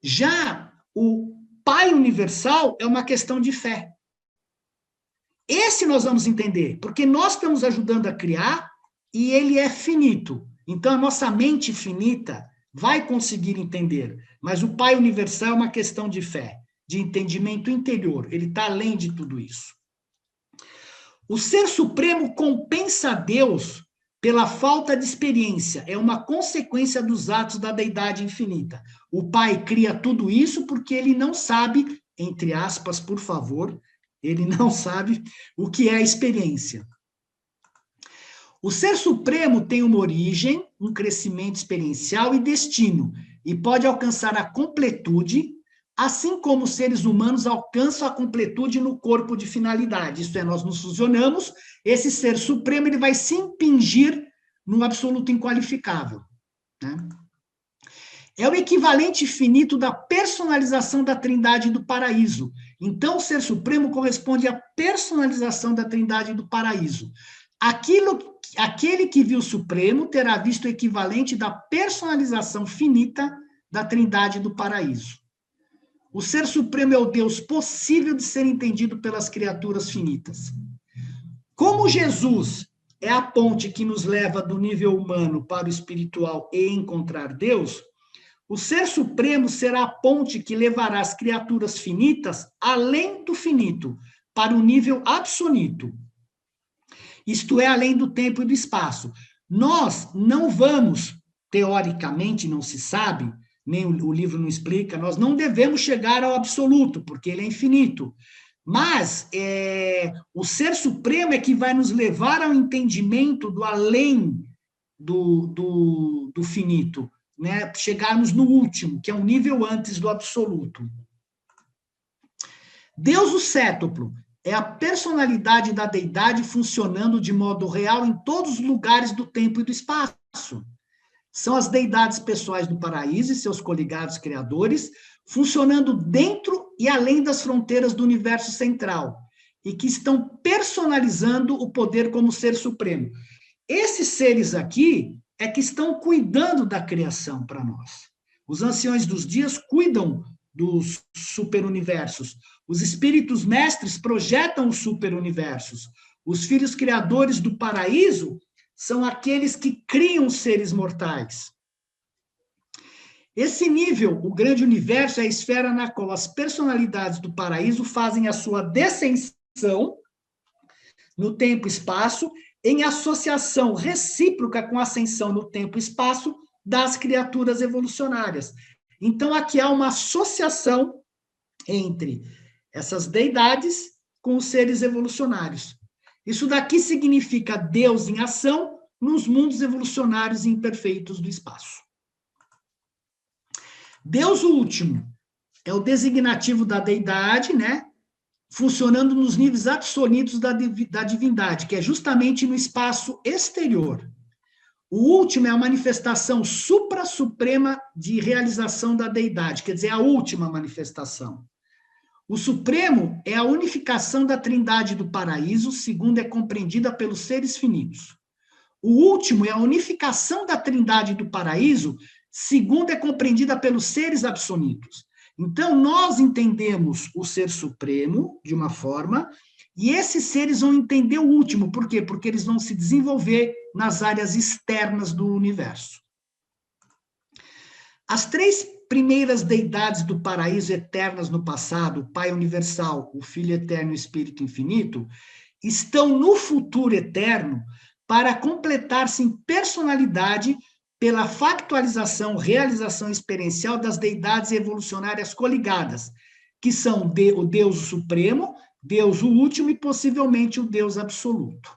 Já o Pai Universal é uma questão de fé. Esse nós vamos entender, porque nós estamos ajudando a criar e ele é finito. Então, a nossa mente finita vai conseguir entender. Mas o Pai Universal é uma questão de fé, de entendimento interior. Ele está além de tudo isso. O Ser Supremo compensa a Deus pela falta de experiência. É uma consequência dos atos da deidade infinita. O Pai cria tudo isso porque ele não sabe, entre aspas, por favor, ele não sabe o que é a experiência. O Ser Supremo tem uma origem, um crescimento experiencial e destino, e pode alcançar a completude, assim como os seres humanos alcançam a completude no corpo de finalidade. Isto é, nós nos fusionamos, esse Ser Supremo ele vai se impingir no absoluto inqualificável. Né? É o equivalente finito da personalização da Trindade do Paraíso. Então, o Ser Supremo corresponde à personalização da Trindade do Paraíso. Aquele que viu o Supremo terá visto o equivalente da personalização finita da Trindade do Paraíso. O Ser Supremo é o Deus possível de ser entendido pelas criaturas finitas. Como Jesus é a ponte que nos leva do nível humano para o espiritual e encontrar Deus, o Ser Supremo será a ponte que levará as criaturas finitas além do finito, para o nível absoluto. Isto é, além do tempo e do espaço. Nós não vamos, teoricamente, não se sabe, nem o livro não explica, nós não devemos chegar ao absoluto, porque ele é infinito. Mas o Ser Supremo é que vai nos levar ao entendimento do além do finito, né? Chegarmos no último, que é um nível antes do absoluto. Deus o Cétuplo é a personalidade da deidade funcionando de modo real em todos os lugares do tempo e do espaço. São as deidades pessoais do paraíso e seus coligados criadores, funcionando dentro e além das fronteiras do universo central, e que estão personalizando o poder como Ser Supremo. Esses seres aqui é que estão cuidando da criação para nós. Os anciões dos dias cuidam dos superuniversos. Os espíritos mestres projetam os superuniversos. Os filhos criadores do paraíso são aqueles que criam seres mortais. Esse nível, o grande universo, é a esfera na qual as personalidades do paraíso fazem a sua descensão no tempo e espaço, em associação recíproca com a ascensão no tempo e espaço das criaturas evolucionárias. Então, aqui há uma associação entre essas deidades com os seres evolucionários. Isso daqui significa Deus em ação nos mundos evolucionários e imperfeitos do espaço. Deus o último é o designativo da deidade, né? Funcionando nos níveis absolutos da divindade, que é justamente no espaço exterior. O último é a manifestação supra-suprema de realização da deidade, quer dizer, a última manifestação. O supremo é a unificação da trindade do paraíso, segundo é compreendida pelos seres finitos. O último é a unificação da trindade do paraíso, segundo é compreendida pelos seres absolutos. Então, nós entendemos o ser supremo de uma forma, e esses seres vão entender o último. Por quê? Porque eles vão se desenvolver nas áreas externas do universo. As três primeiras deidades do paraíso eternas no passado, o Pai Universal, o Filho Eterno e o Espírito Infinito, estão no futuro eterno para completar-se em personalidade pela factualização, realização experiencial das deidades evolucionárias coligadas, que são o Deus Supremo, Deus o Último e possivelmente o Deus Absoluto.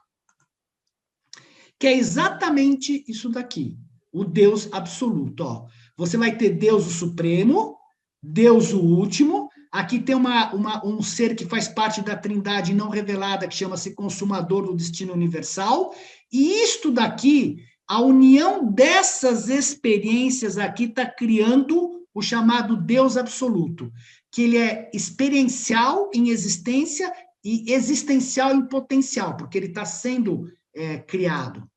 Que é exatamente isso daqui, o Deus Absoluto. Ó, você vai ter Deus o Supremo, Deus o Último, aqui tem um ser que faz parte da trindade não revelada, que chama-se Consumador do Destino Universal, e isto daqui, a união dessas experiências aqui está criando o chamado Deus Absoluto, que ele é experiencial em existência e existencial em potencial, porque ele está sendo criado.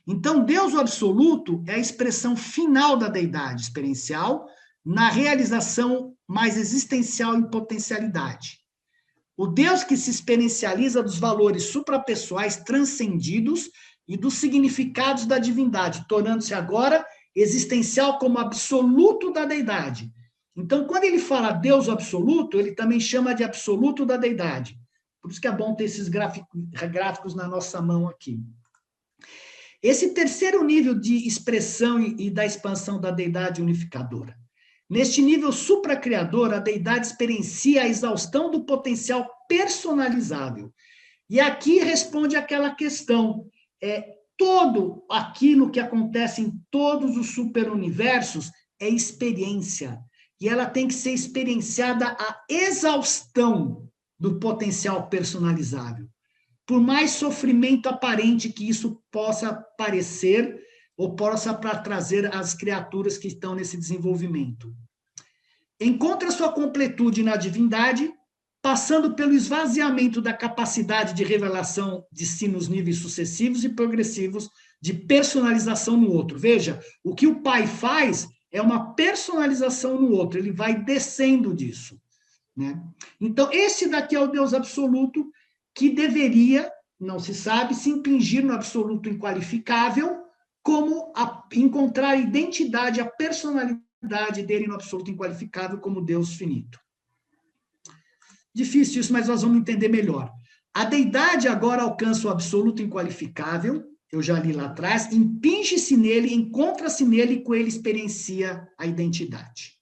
Então, Deus o Absoluto é a expressão final da deidade experiencial na realização mais existencial em potencialidade. O Deus que se experiencializa dos valores suprapessoais transcendidos e dos significados da divindade, tornando-se agora existencial como absoluto da deidade. Então, quando ele fala Deus absoluto, ele também chama de absoluto da deidade. Por isso que é bom ter esses gráficos na nossa mão aqui. Esse terceiro nível de expressão e da expansão da deidade unificadora. Neste nível supracriador, a deidade experiencia a exaustão do potencial personalizável. E aqui responde aquela questão, todo aquilo que acontece em todos os superuniversos é experiência. E ela tem que ser experienciada a exaustão do potencial personalizável. Por mais sofrimento aparente que isso possa parecer, ou possa trazer às criaturas que estão nesse desenvolvimento. Encontra sua completude na divindade, passando pelo esvaziamento da capacidade de revelação de si nos níveis sucessivos e progressivos de personalização no outro. Veja, o que o Pai faz é uma personalização no outro, ele vai descendo disso, né? Então, esse daqui é o Deus absoluto que deveria, não se sabe, se impingir no absoluto inqualificável, como encontrar a identidade, a personalidade dele no absoluto inqualificável como Deus finito. Difícil isso, mas nós vamos entender melhor. A deidade agora alcança o absoluto inqualificável, eu já li lá atrás, impinge-se nele, encontra-se nele e com ele experiencia a identidade.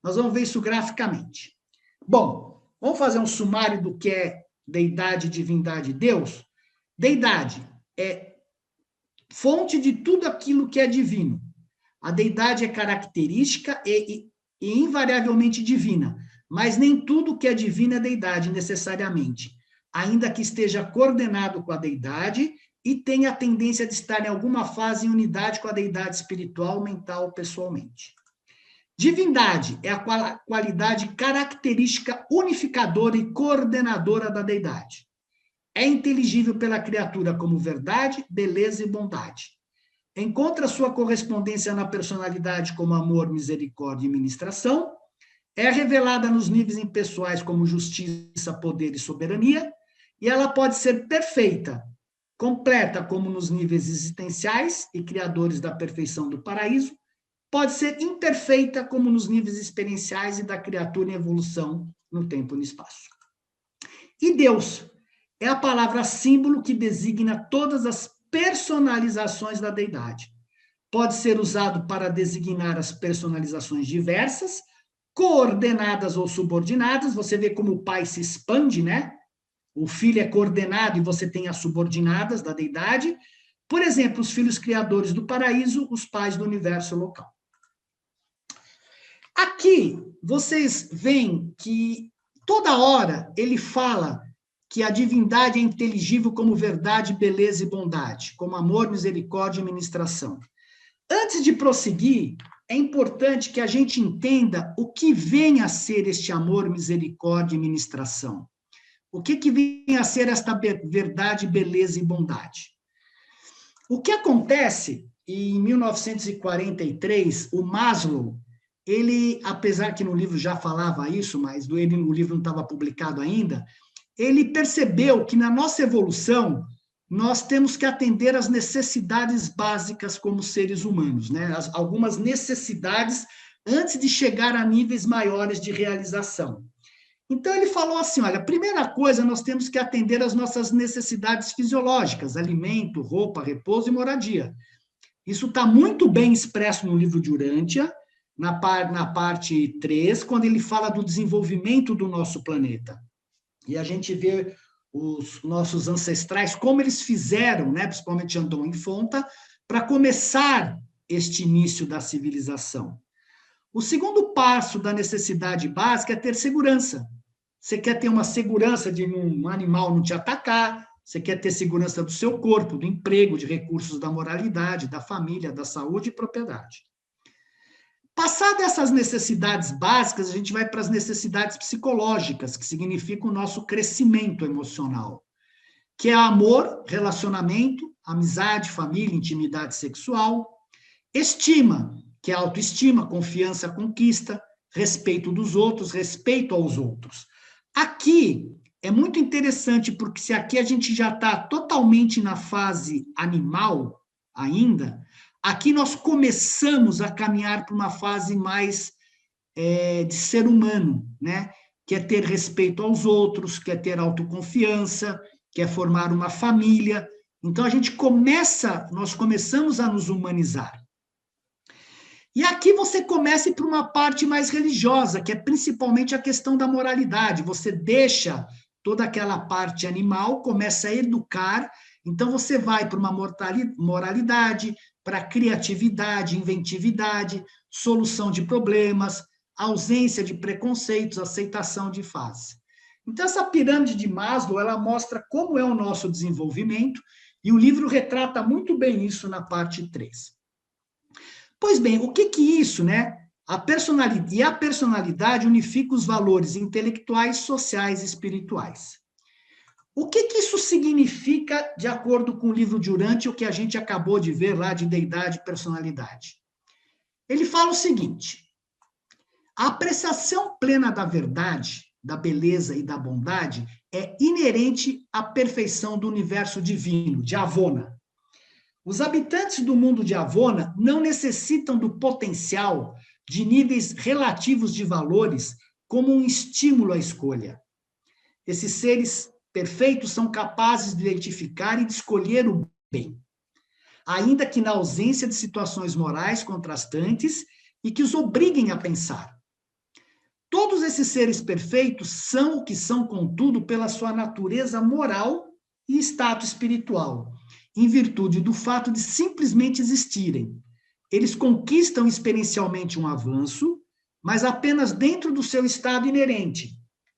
Nós vamos ver isso graficamente. Bom, vamos fazer um sumário do que é deidade, divindade, Deus? Deidade é fonte de tudo aquilo que é divino. A deidade é característica e invariavelmente divina, mas nem tudo que é divino é deidade, necessariamente, ainda que esteja coordenado com a deidade e tenha a tendência de estar em alguma fase em unidade com a deidade espiritual, mental, pessoalmente. Divindade é a qualidade característica unificadora e coordenadora da deidade. É inteligível pela criatura como verdade, beleza e bondade. Encontra sua correspondência na personalidade como amor, misericórdia e ministração. É revelada nos níveis impessoais como justiça, poder e soberania. E ela pode ser perfeita, completa como nos níveis existenciais e criadores da perfeição do paraíso, pode ser imperfeita, como nos níveis experienciais e da criatura em evolução no tempo e no espaço. E Deus é a palavra símbolo que designa todas as personalizações da deidade. Pode ser usado para designar as personalizações diversas, coordenadas ou subordinadas. Você vê como o Pai se expande, né? O Filho é coordenado e você tem as subordinadas da deidade. Por exemplo, os filhos criadores do paraíso, os pais do universo local. Aqui, vocês veem que toda hora ele fala que a divindade é inteligível como verdade, beleza e bondade, como amor, misericórdia e ministração. Antes de prosseguir, é importante que a gente entenda o que vem a ser este amor, misericórdia e ministração. O que vem a ser esta verdade, beleza e bondade? O que acontece, em 1943, o Maslow, ele, apesar que no livro já falava isso, mas o livro não estava publicado ainda, ele percebeu que na nossa evolução, nós temos que atender às necessidades básicas como seres humanos, né? Algumas necessidades antes de chegar a níveis maiores de realização. Então, ele falou assim, olha, a primeira coisa, nós temos que atender às nossas necessidades fisiológicas, alimento, roupa, repouso e moradia. Isso está muito bem expresso no livro de Urântia, na parte 3, quando ele fala do desenvolvimento do nosso planeta. E a gente vê os nossos ancestrais, como eles fizeram, né, principalmente Andon e Fonta, para começar este início da civilização. O segundo passo da necessidade básica é ter segurança. Você quer ter uma segurança de um animal não te atacar, você quer ter segurança do seu corpo, do emprego, de recursos da moralidade, da família, da saúde e propriedade. Passadas essas necessidades básicas, a gente vai para as necessidades psicológicas, que significa o nosso crescimento emocional, que é amor, relacionamento, amizade, família, intimidade sexual, estima, que é autoestima, confiança, conquista, respeito dos outros, respeito aos outros. Aqui é muito interessante, porque se aqui a gente já está totalmente na fase animal ainda, aqui nós começamos a caminhar para uma fase mais de ser humano, né? Que é ter respeito aos outros, que é ter autoconfiança, que é formar uma família. Então, nós começamos a nos humanizar. E aqui você começa para uma parte mais religiosa, que é principalmente a questão da moralidade. Você deixa toda aquela parte animal, começa a educar, então você vai para uma moralidade, para criatividade, inventividade, solução de problemas, ausência de preconceitos, aceitação de fase. Então, essa pirâmide de Maslow, ela mostra como é o nosso desenvolvimento, e o livro retrata muito bem isso na parte 3. Pois bem, o que isso, né? A personalidade unifica os valores intelectuais, sociais e espirituais. O que isso significa de acordo com o livro de Urântia, o que a gente acabou de ver lá de deidade e personalidade? Ele fala o seguinte: a apreciação plena da verdade, da beleza e da bondade é inerente à perfeição do universo divino, de Avona. Os habitantes do mundo de Avona não necessitam do potencial de níveis relativos de valores como um estímulo à escolha. Esses seres perfeitos são capazes de identificar e de escolher o bem, ainda que na ausência de situações morais contrastantes e que os obriguem a pensar. Todos esses seres perfeitos são o que são, contudo, pela sua natureza moral e status espiritual, em virtude do fato de simplesmente existirem. Eles conquistam experiencialmente um avanço, mas apenas dentro do seu estado inerente,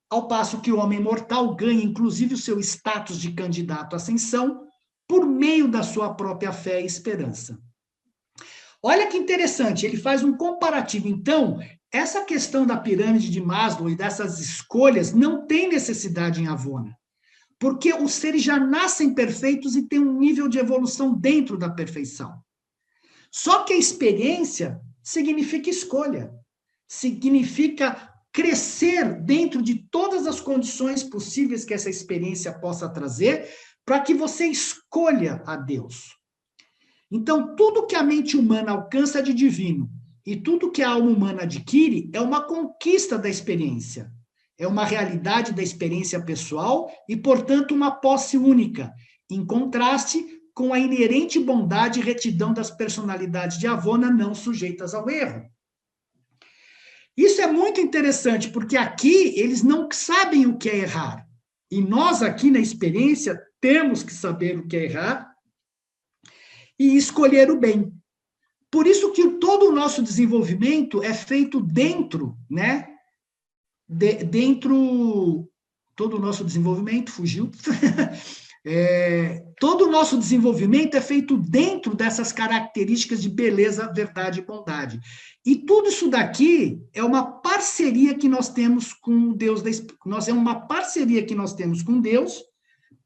ao passo que o homem mortal ganha, inclusive, o seu status de candidato à ascensão por meio da sua própria fé e esperança. Olha que interessante, ele faz um comparativo. Então, essa questão da pirâmide de Maslow e dessas escolhas não tem necessidade em Avona, porque os seres já nascem perfeitos e têm um nível de evolução dentro da perfeição. Só que a experiência significa escolha, significa crescer dentro de todas as condições possíveis que essa experiência possa trazer, para que você escolha a Deus. Então, tudo que a mente humana alcança de divino E tudo que a alma humana adquire é uma conquista da experiência. É uma realidade da experiência pessoal e, portanto, uma posse única, em contraste com a inerente bondade e retidão das personalidades de Avona não sujeitas ao erro. Isso é muito interessante, porque aqui eles não sabem o que é errar. E nós aqui na experiência temos que saber o que é errar e escolher o bem. Por isso que todo o nosso desenvolvimento é feito dentro, né? Todo o nosso desenvolvimento, fugiu. Todo o nosso desenvolvimento é feito dentro dessas características de beleza, verdade e bondade. E tudo isso daqui é uma parceria que nós temos com Deus, é uma parceria que nós temos com Deus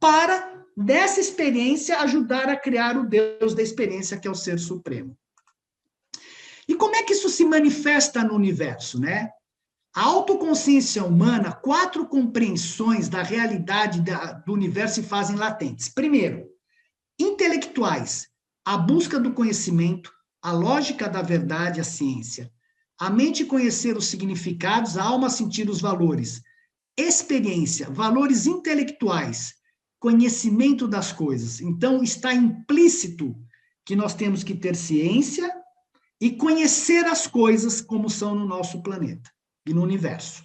para, dessa experiência, ajudar a criar o Deus da experiência, que é o Ser Supremo. E como é que isso se manifesta no universo, né? A autoconsciência humana, 4 compreensões da realidade do universo se fazem latentes. Primeiro, intelectuais, a busca do conhecimento, a lógica da verdade, a ciência. A mente conhecer os significados, a alma sentir os valores. Experiência, valores intelectuais, conhecimento das coisas. Então, está implícito que nós temos que ter ciência e conhecer as coisas como são no nosso planeta e no universo.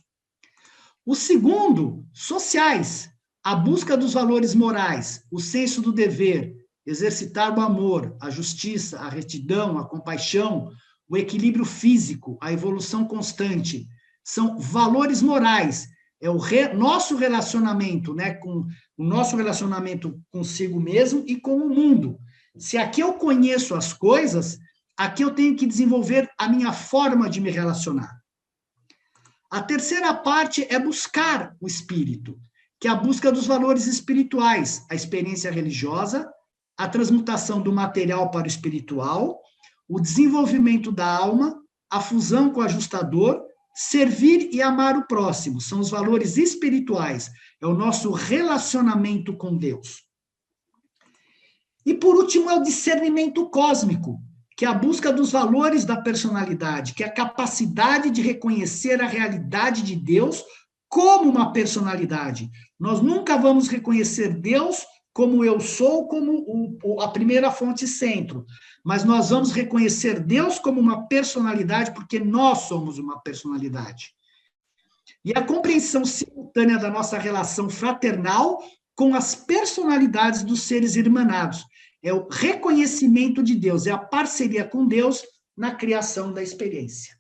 O segundo, sociais, a busca dos valores morais, o senso do dever, exercitar o amor, a justiça, a retidão, a compaixão, o equilíbrio físico, a evolução constante, são valores morais, é o nosso relacionamento, né, com o nosso relacionamento consigo mesmo e com o mundo. Se aqui eu conheço as coisas, aqui eu tenho que desenvolver a minha forma de me relacionar. A terceira parte é buscar o espírito, que é a busca dos valores espirituais, a experiência religiosa, a transmutação do material para o espiritual, o desenvolvimento da alma, a fusão com o ajustador, servir e amar o próximo, são os valores espirituais, é o nosso relacionamento com Deus. E por último é o discernimento cósmico, que é a busca dos valores da personalidade, que é a capacidade de reconhecer a realidade de Deus como uma personalidade. Nós nunca vamos reconhecer Deus como eu sou, como a primeira fonte centro, mas nós vamos reconhecer Deus como uma personalidade, porque nós somos uma personalidade. E a compreensão simultânea da nossa relação fraternal com as personalidades dos seres irmanados. É o reconhecimento de Deus, é a parceria com Deus na criação da experiência.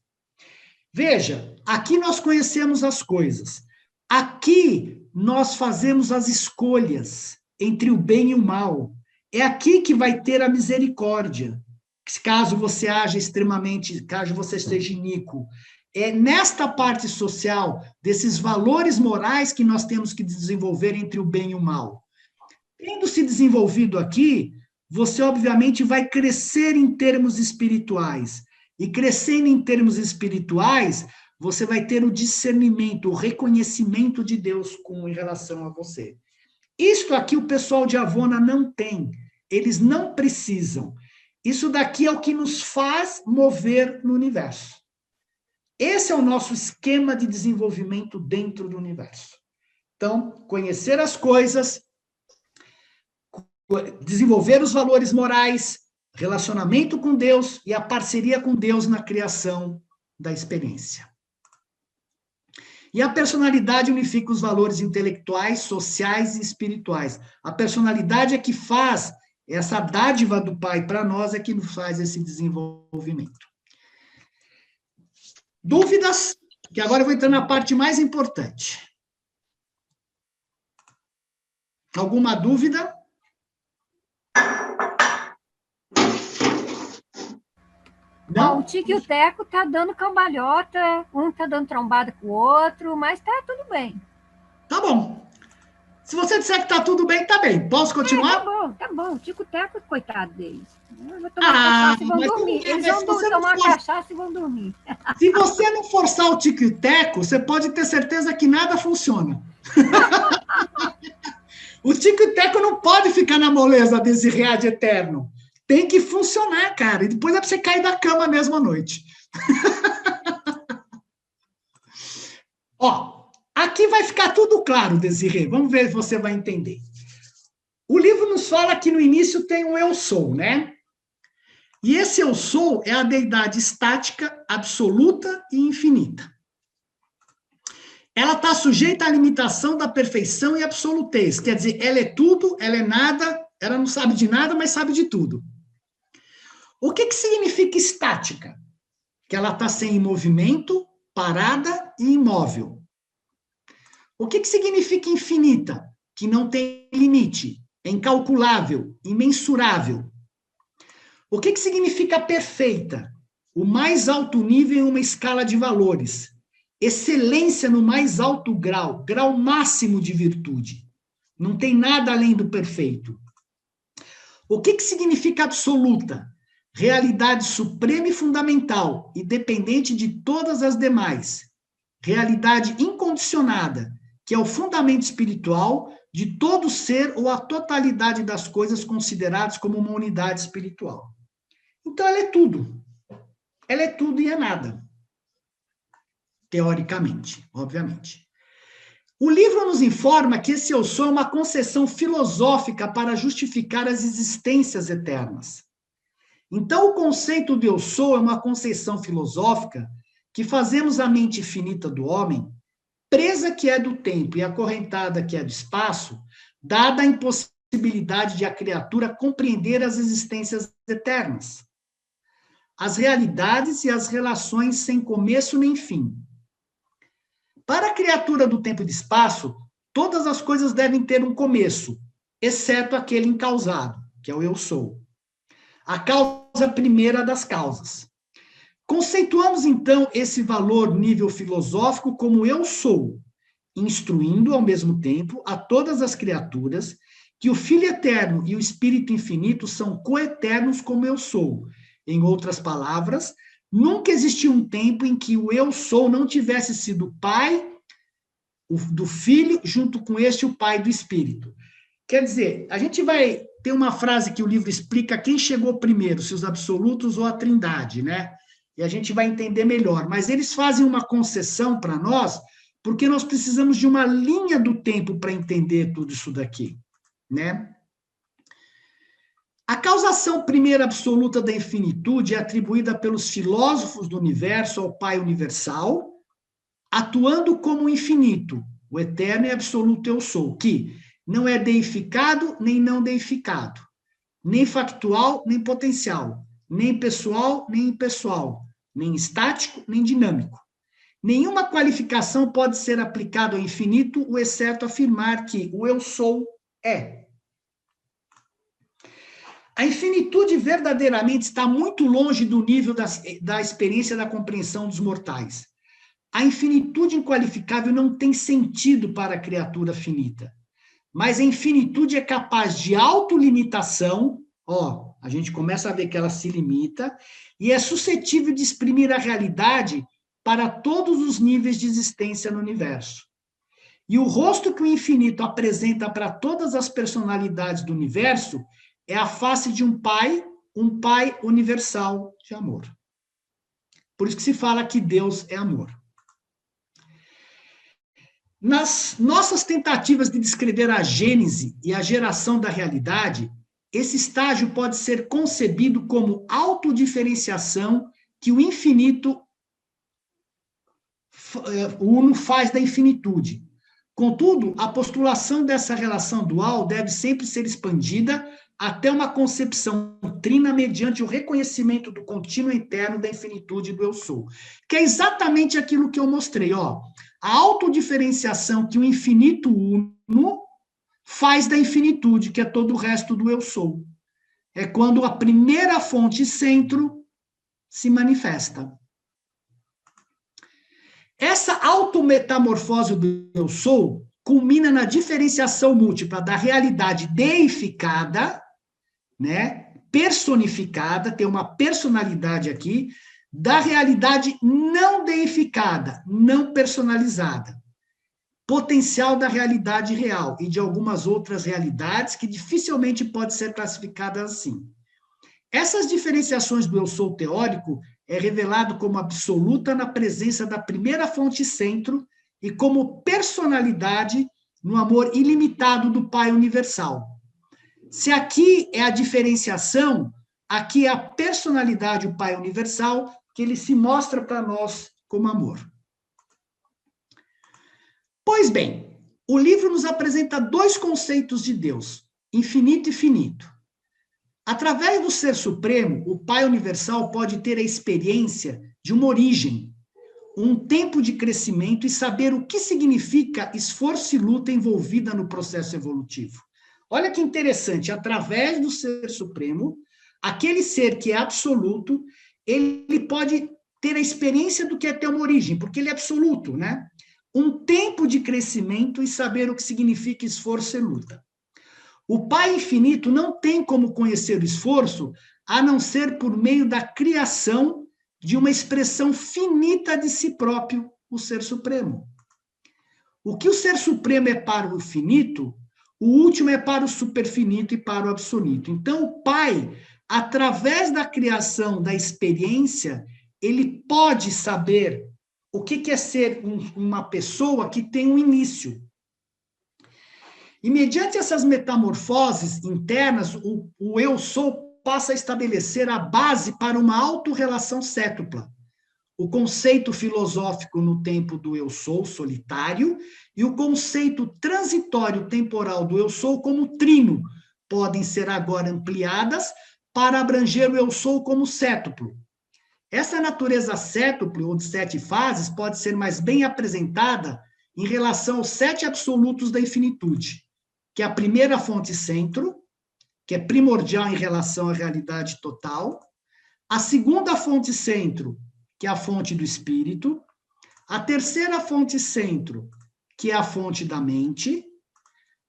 Veja, aqui nós conhecemos as coisas. Aqui nós fazemos as escolhas entre o bem e o mal. É aqui que vai ter a misericórdia, caso você haja extremamente, caso você esteja iníquo. É nesta parte social, desses valores morais que nós temos que desenvolver entre o bem e o mal. Tendo se desenvolvido aqui, você obviamente vai crescer em termos espirituais. E crescendo em termos espirituais, você vai ter o discernimento, o reconhecimento de Deus em relação a você. Isto aqui o pessoal de Avona não tem. Eles não precisam. Isso daqui é o que nos faz mover no universo. Esse é o nosso esquema de desenvolvimento dentro do universo. Então, conhecer as coisas, desenvolver os valores morais, relacionamento com Deus e a parceria com Deus na criação da experiência. E a personalidade unifica os valores intelectuais, sociais e espirituais. A personalidade é que faz essa dádiva do Pai para nós, é que nos faz esse desenvolvimento. Dúvidas? Que agora eu vou entrar na parte mais importante. Alguma dúvida? Não? O Tico e o Teco tá dando cambalhota, um tá dando trombada com o outro, mas tá tudo bem. Tá bom. Se você disser que tá tudo bem, tá bem. Posso continuar? Tá bom. O Tico e o Teco, coitado deles. Vou tomar cachaça e vão dormir. Eles vão tomar cachaça e vão dormir. Se você não forçar o Tico e o Teco, você pode ter certeza que nada funciona. O Tico e o Teco não pode ficar na moleza desse reade eterno. Tem que funcionar, cara. E depois é pra você cair da cama mesmo à noite. Ó, aqui vai ficar tudo claro, Desirê. Vamos ver se você vai entender. O livro nos fala que no início tem o eu sou, né? E esse eu sou é a deidade estática, absoluta e infinita. Ela está sujeita à limitação da perfeição e absolutez. Quer dizer, ela é tudo, ela é nada, ela não sabe de nada, mas sabe de tudo. O que significa estática? Que ela está sem movimento, parada e imóvel. O que significa infinita? Que não tem limite, é incalculável, imensurável. O que significa perfeita? O mais alto nível em uma escala de valores. Excelência no mais alto grau, grau máximo de virtude. Não tem nada além do perfeito. O que significa absoluta? Realidade suprema e fundamental, independente de todas as demais. Realidade incondicionada, que é o fundamento espiritual de todo ser ou a totalidade das coisas consideradas como uma unidade espiritual. Então, ela é tudo. Ela é tudo e é nada. Teoricamente, obviamente. O livro nos informa que esse eu sou é uma concessão filosófica para justificar as existências eternas. Então, o conceito do eu sou é uma concepção filosófica que fazemos a mente finita do homem, presa que é do tempo e acorrentada que é do espaço, dada a impossibilidade de a criatura compreender as existências eternas, as realidades e as relações sem começo nem fim. Para a criatura do tempo e do espaço, todas as coisas devem ter um começo, exceto aquele incausado, que é o eu sou. A causa primeira das causas. Conceituamos, então, esse valor nível filosófico como eu sou, instruindo, ao mesmo tempo, a todas as criaturas que o Filho Eterno e o Espírito Infinito são coeternos como eu sou. Em outras palavras, nunca existiu um tempo em que o eu sou não tivesse sido pai do Filho, junto com este o pai do Espírito. Quer dizer, a gente vai ter uma frase que o livro explica quem chegou primeiro, se os absolutos ou a trindade, né? E a gente vai entender melhor. Mas eles fazem uma concessão para nós, porque nós precisamos de uma linha do tempo para entender tudo isso daqui, né? A causação primeira absoluta da infinitude é atribuída pelos filósofos do universo ao Pai universal, atuando como infinito, o eterno e absoluto eu sou, que não é deificado nem não deificado, nem factual nem potencial, nem pessoal nem impessoal, nem estático nem dinâmico. Nenhuma qualificação pode ser aplicada ao infinito, exceto afirmar que o eu sou é. A infinitude verdadeiramente está muito longe do nível da experiência da compreensão dos mortais. A infinitude inqualificável não tem sentido para a criatura finita. Mas a infinitude é capaz de autolimitação, a gente começa a ver que ela se limita, e é suscetível de exprimir a realidade para todos os níveis de existência no universo. E o rosto que o infinito apresenta para todas as personalidades do universo é a face de um pai universal de amor. Por isso que se fala que Deus é amor. Nas nossas tentativas de descrever a gênese e a geração da realidade, esse estágio pode ser concebido como autodiferenciação que o infinito, o uno faz da infinitude. Contudo, a postulação dessa relação dual deve sempre ser expandida até uma concepção trina mediante o reconhecimento do contínuo interno da infinitude do eu sou, que é exatamente aquilo que eu mostrei, a autodiferenciação que o infinito uno faz da infinitude, que é todo o resto do eu sou. É quando a primeira fonte centro se manifesta. Essa autometamorfose do eu sou culmina na diferenciação múltipla da realidade deificada, né, personificada, tem uma personalidade aqui, da realidade não deificada, não personalizada, potencial da realidade real e de algumas outras realidades que dificilmente pode ser classificada assim. Essas diferenciações do eu sou teórico é revelado como absoluta na presença da primeira fonte centro e como personalidade no amor ilimitado do Pai universal. Se aqui é a diferenciação, aqui é a personalidade, o Pai universal, que ele se mostra para nós como amor. Pois bem, o livro nos apresenta dois conceitos de Deus, infinito e finito. Através do Ser Supremo, o Pai Universal pode ter a experiência de uma origem, um tempo de crescimento e saber o que significa esforço e luta envolvida no processo evolutivo. Olha que interessante, através do Ser Supremo, aquele ser que é absoluto, ele pode ter a experiência do que é ter uma origem, porque ele é absoluto, né? Um tempo de crescimento e saber o que significa esforço e luta. O Pai infinito não tem como conhecer o esforço a não ser por meio da criação de uma expressão finita de si próprio, o Ser Supremo. O que o Ser Supremo é para o finito, o último é para o superfinito e para o absoluto. Então, o Pai, através da criação da experiência, ele pode saber o que é ser uma pessoa que tem um início. E mediante essas metamorfoses internas, o eu sou passa a estabelecer a base para uma autorrelação sétupla. O conceito filosófico no tempo do eu sou solitário e o conceito transitório temporal do eu sou como trino podem ser agora ampliadas para abranger o eu sou como sétuplo. Essa natureza sétuplo, ou de 7 fases, pode ser mais bem apresentada em relação aos 7 absolutos da infinitude, que é a primeira fonte centro, que é primordial em relação à realidade total, a segunda fonte centro, que é a fonte do espírito, a terceira fonte centro, que é a fonte da mente,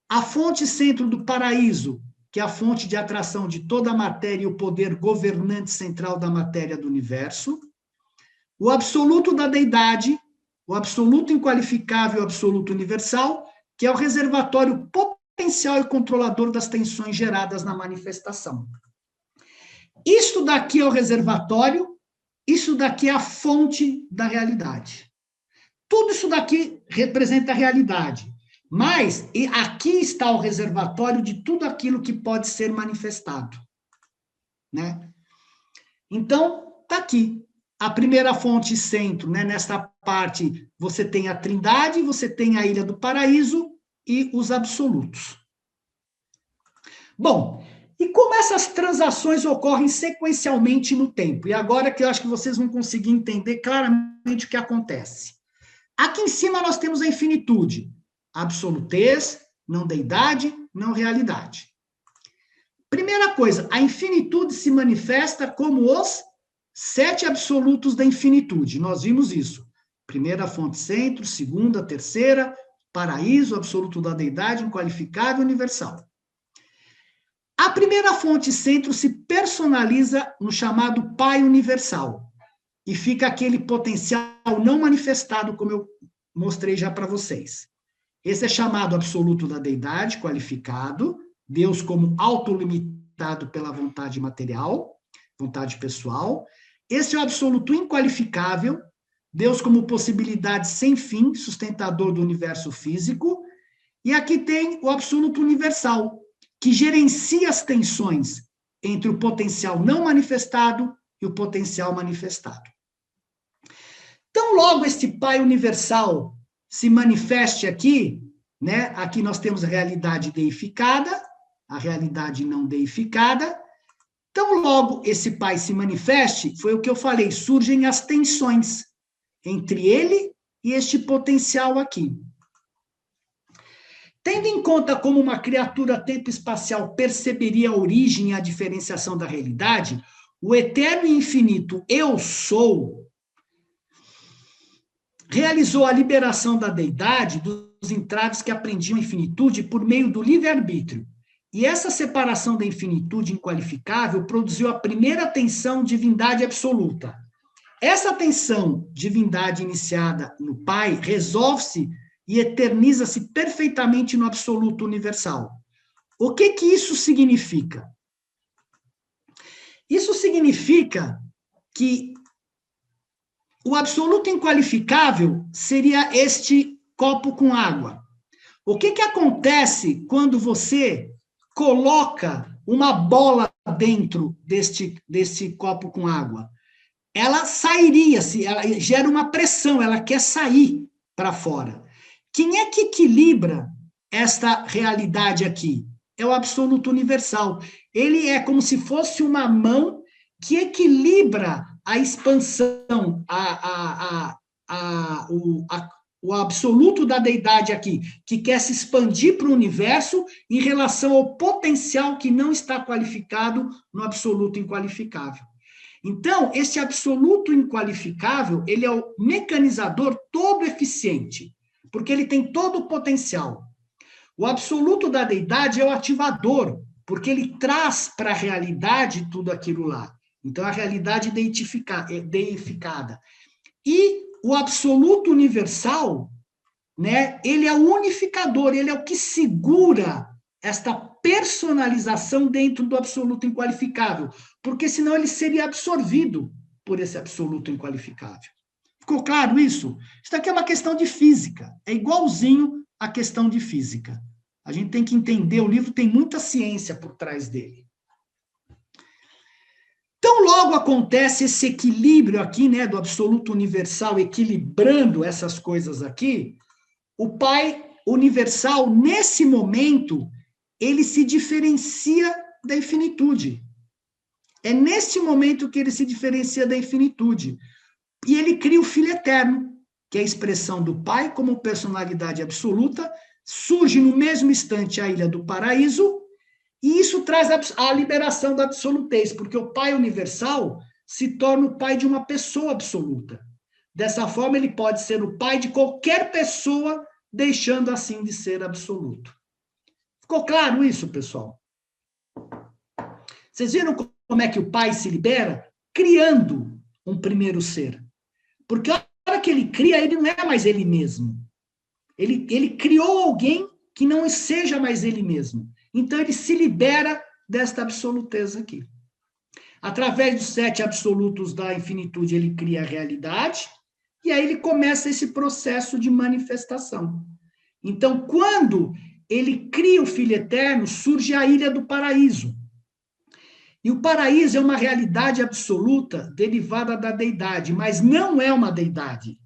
a fonte centro do paraíso, que é a fonte de atração de toda a matéria e o poder governante central da matéria do universo, o absoluto da deidade, o absoluto inqualificável e o absoluto universal, que é o reservatório potencial e controlador das tensões geradas na manifestação. Isto daqui é o reservatório, isso daqui é a fonte da realidade. Tudo isso daqui representa a realidade, mas aqui está o reservatório de tudo aquilo que pode ser manifestado, né? Então, está aqui. A primeira fonte centro, né? Nesta parte, você tem a Trindade, você tem a Ilha do Paraíso e os absolutos. Bom, e como essas transações ocorrem sequencialmente no tempo? E agora que eu acho que vocês vão conseguir entender claramente o que acontece. Aqui em cima nós temos a infinitude, absolutez, não deidade, não realidade. Primeira coisa, a infinitude se manifesta como os 7 absolutos da infinitude. Nós vimos isso. Primeira fonte centro, segunda, terceira, paraíso, absoluto da deidade, inqualificável, universal. A primeira fonte centro se personaliza no chamado Pai universal. E fica aquele potencial não manifestado, como eu mostrei já para vocês. Esse é chamado absoluto da deidade, qualificado, Deus como autolimitado pela vontade material, vontade pessoal. Esse é o absoluto inqualificável, Deus como possibilidade sem fim, sustentador do universo físico. E aqui tem o absoluto universal, que gerencia as tensões entre o potencial não manifestado e o potencial manifestado. Então, logo este Pai universal se manifeste aqui, né? Aqui nós temos a realidade deificada, a realidade não deificada. Então, logo esse Pai se manifeste, foi o que eu falei, surgem as tensões entre ele e este potencial aqui. Tendo em conta como uma criatura tempo-espacial perceberia a origem e a diferenciação da realidade, o eterno e infinito eu sou realizou a liberação da deidade dos entraves que aprendiam a infinitude por meio do livre-arbítrio. E essa separação da infinitude inqualificável produziu a primeira tensão divindade absoluta. Essa tensão divindade iniciada no Pai resolve-se e eterniza-se perfeitamente no absoluto universal. O que isso significa? Isso significa que o absoluto inqualificável seria este copo com água. O que acontece quando você coloca uma bola dentro deste copo com água? Ela sairia, ela gera uma pressão, ela quer sair para fora. Quem é que equilibra esta realidade aqui? É o absoluto universal. Ele é como se fosse uma mão que equilibra a expansão, o absoluto da deidade aqui, que quer se expandir para o universo em relação ao potencial que não está qualificado no absoluto inqualificável. Então, esse absoluto inqualificável, ele é o mecanizador todo eficiente, porque ele tem todo o potencial. O absoluto da deidade é o ativador, porque ele traz para a realidade tudo aquilo lá. Então, a realidade deificada. E o absoluto universal, né, ele é o unificador, ele é o que segura esta personalização dentro do absoluto inqualificável, porque senão ele seria absorvido por esse absoluto inqualificável. Ficou claro isso? Isso daqui é uma questão de física, é igualzinho à questão de física. A gente tem que entender, o livro tem muita ciência por trás dele. Então, logo acontece esse equilíbrio aqui, né, do absoluto universal equilibrando essas coisas aqui, o Pai universal, nesse momento, ele se diferencia da infinitude. É neste momento que ele se diferencia da infinitude. E ele cria o Filho Eterno, que é a expressão do Pai como personalidade absoluta, surge no mesmo instante a Ilha do Paraíso, e isso traz a liberação da absolutez, porque o Pai universal se torna o pai de uma pessoa absoluta. Dessa forma, ele pode ser o pai de qualquer pessoa, deixando assim de ser absoluto. Ficou claro isso, pessoal? Vocês viram como é que o pai se libera? Criando um primeiro ser. Porque a hora que ele cria, ele não é mais ele mesmo. Ele criou alguém que não seja mais ele mesmo. Então, ele se libera desta absoluteza aqui. Através dos 7 absolutos da infinitude, ele cria a realidade, e aí ele começa esse processo de manifestação. Então, quando ele cria o Filho Eterno, surge a Ilha do Paraíso. E o paraíso é uma realidade absoluta derivada da deidade, mas não é uma deidade.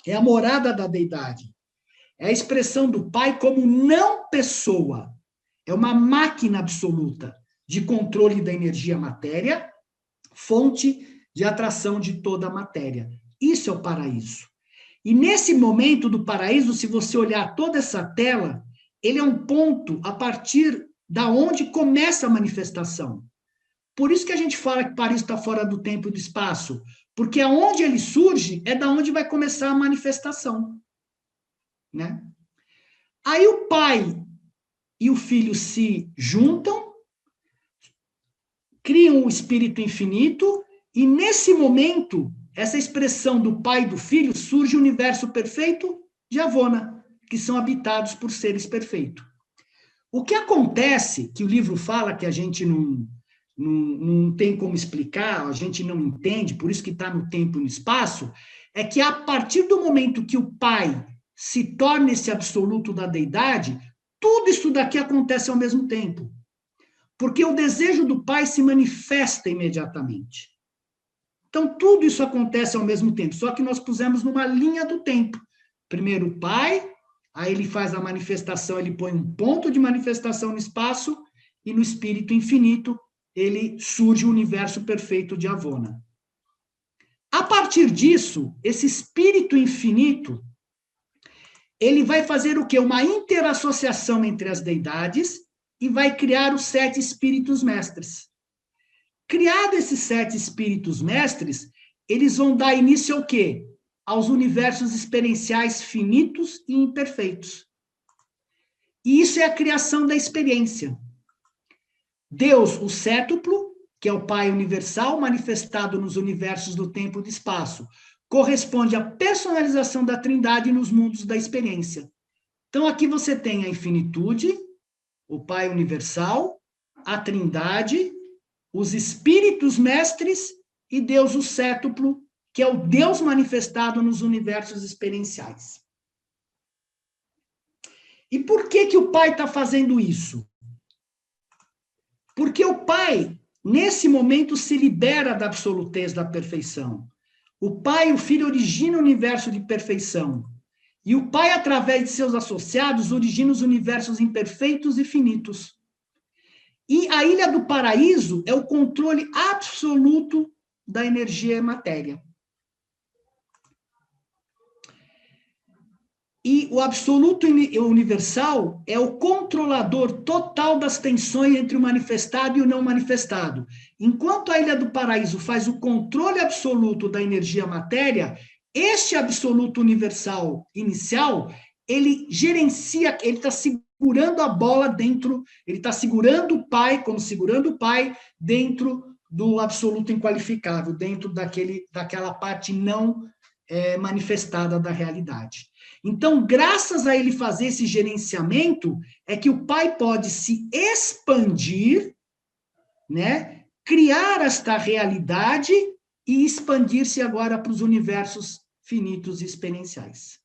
É a morada da deidade. É a expressão do Pai como não pessoa. É uma máquina absoluta de controle da energia matéria, fonte de atração de toda a matéria. Isso é o paraíso. E nesse momento do paraíso, se você olhar toda essa tela, ele é um ponto a partir da onde começa a manifestação. Por isso que a gente fala que o paraíso está fora do tempo e do espaço, porque aonde ele surge é da onde vai começar a manifestação. Né? Aí o Pai e o Filho se juntam, criam o Espírito Infinito, e nesse momento, essa expressão do Pai e do Filho, surge o universo perfeito de Avona, que são habitados por seres perfeitos. O que acontece, que o livro fala que a gente não tem como explicar, a gente não entende, por isso que está no tempo e no espaço, é que a partir do momento que o Pai se torna esse absoluto da deidade, tudo isso daqui acontece ao mesmo tempo. Porque o desejo do Pai se manifesta imediatamente. Então, tudo isso acontece ao mesmo tempo, só que nós pusemos numa linha do tempo. Primeiro o Pai, aí ele faz a manifestação, ele põe um ponto de manifestação no espaço, e no Espírito Infinito, ele surge o universo perfeito de Avona. A partir disso, esse Espírito Infinito, ele vai fazer o quê? Uma interassociação entre as deidades e vai criar os 7 espíritos mestres. Criado esses 7 espíritos mestres, eles vão dar início ao quê? Aos universos experienciais finitos e imperfeitos. E isso é a criação da experiência. Deus, o cétuplo, que é o Pai universal, manifestado nos universos do tempo e do espaço, corresponde à personalização da Trindade nos mundos da experiência. Então, aqui você tem a infinitude, o Pai universal, a Trindade os espíritos mestres e Deus o cétuplo, que é o Deus manifestado nos universos experienciais. E por que o Pai está fazendo isso? Porque o Pai, nesse momento, se libera da absolutez da perfeição. O Pai, o Filho, origina o universo de perfeição. E o Pai, através de seus associados, origina os universos imperfeitos e finitos. E a Ilha do Paraíso é o controle absoluto da energia e matéria. E o absoluto universal é o controlador total das tensões entre o manifestado e o não manifestado. Enquanto a Ilha do Paraíso faz o controle absoluto da energia matéria, este absoluto universal inicial, ele gerencia, ele está segurando a bola dentro, ele está segurando o Pai, como segurando o Pai, dentro do absoluto inqualificável, dentro daquela parte não manifestada da realidade. Então, graças a ele fazer esse gerenciamento, é que o Pai pode se expandir, né, criar esta realidade e expandir-se agora para os universos finitos e experienciais.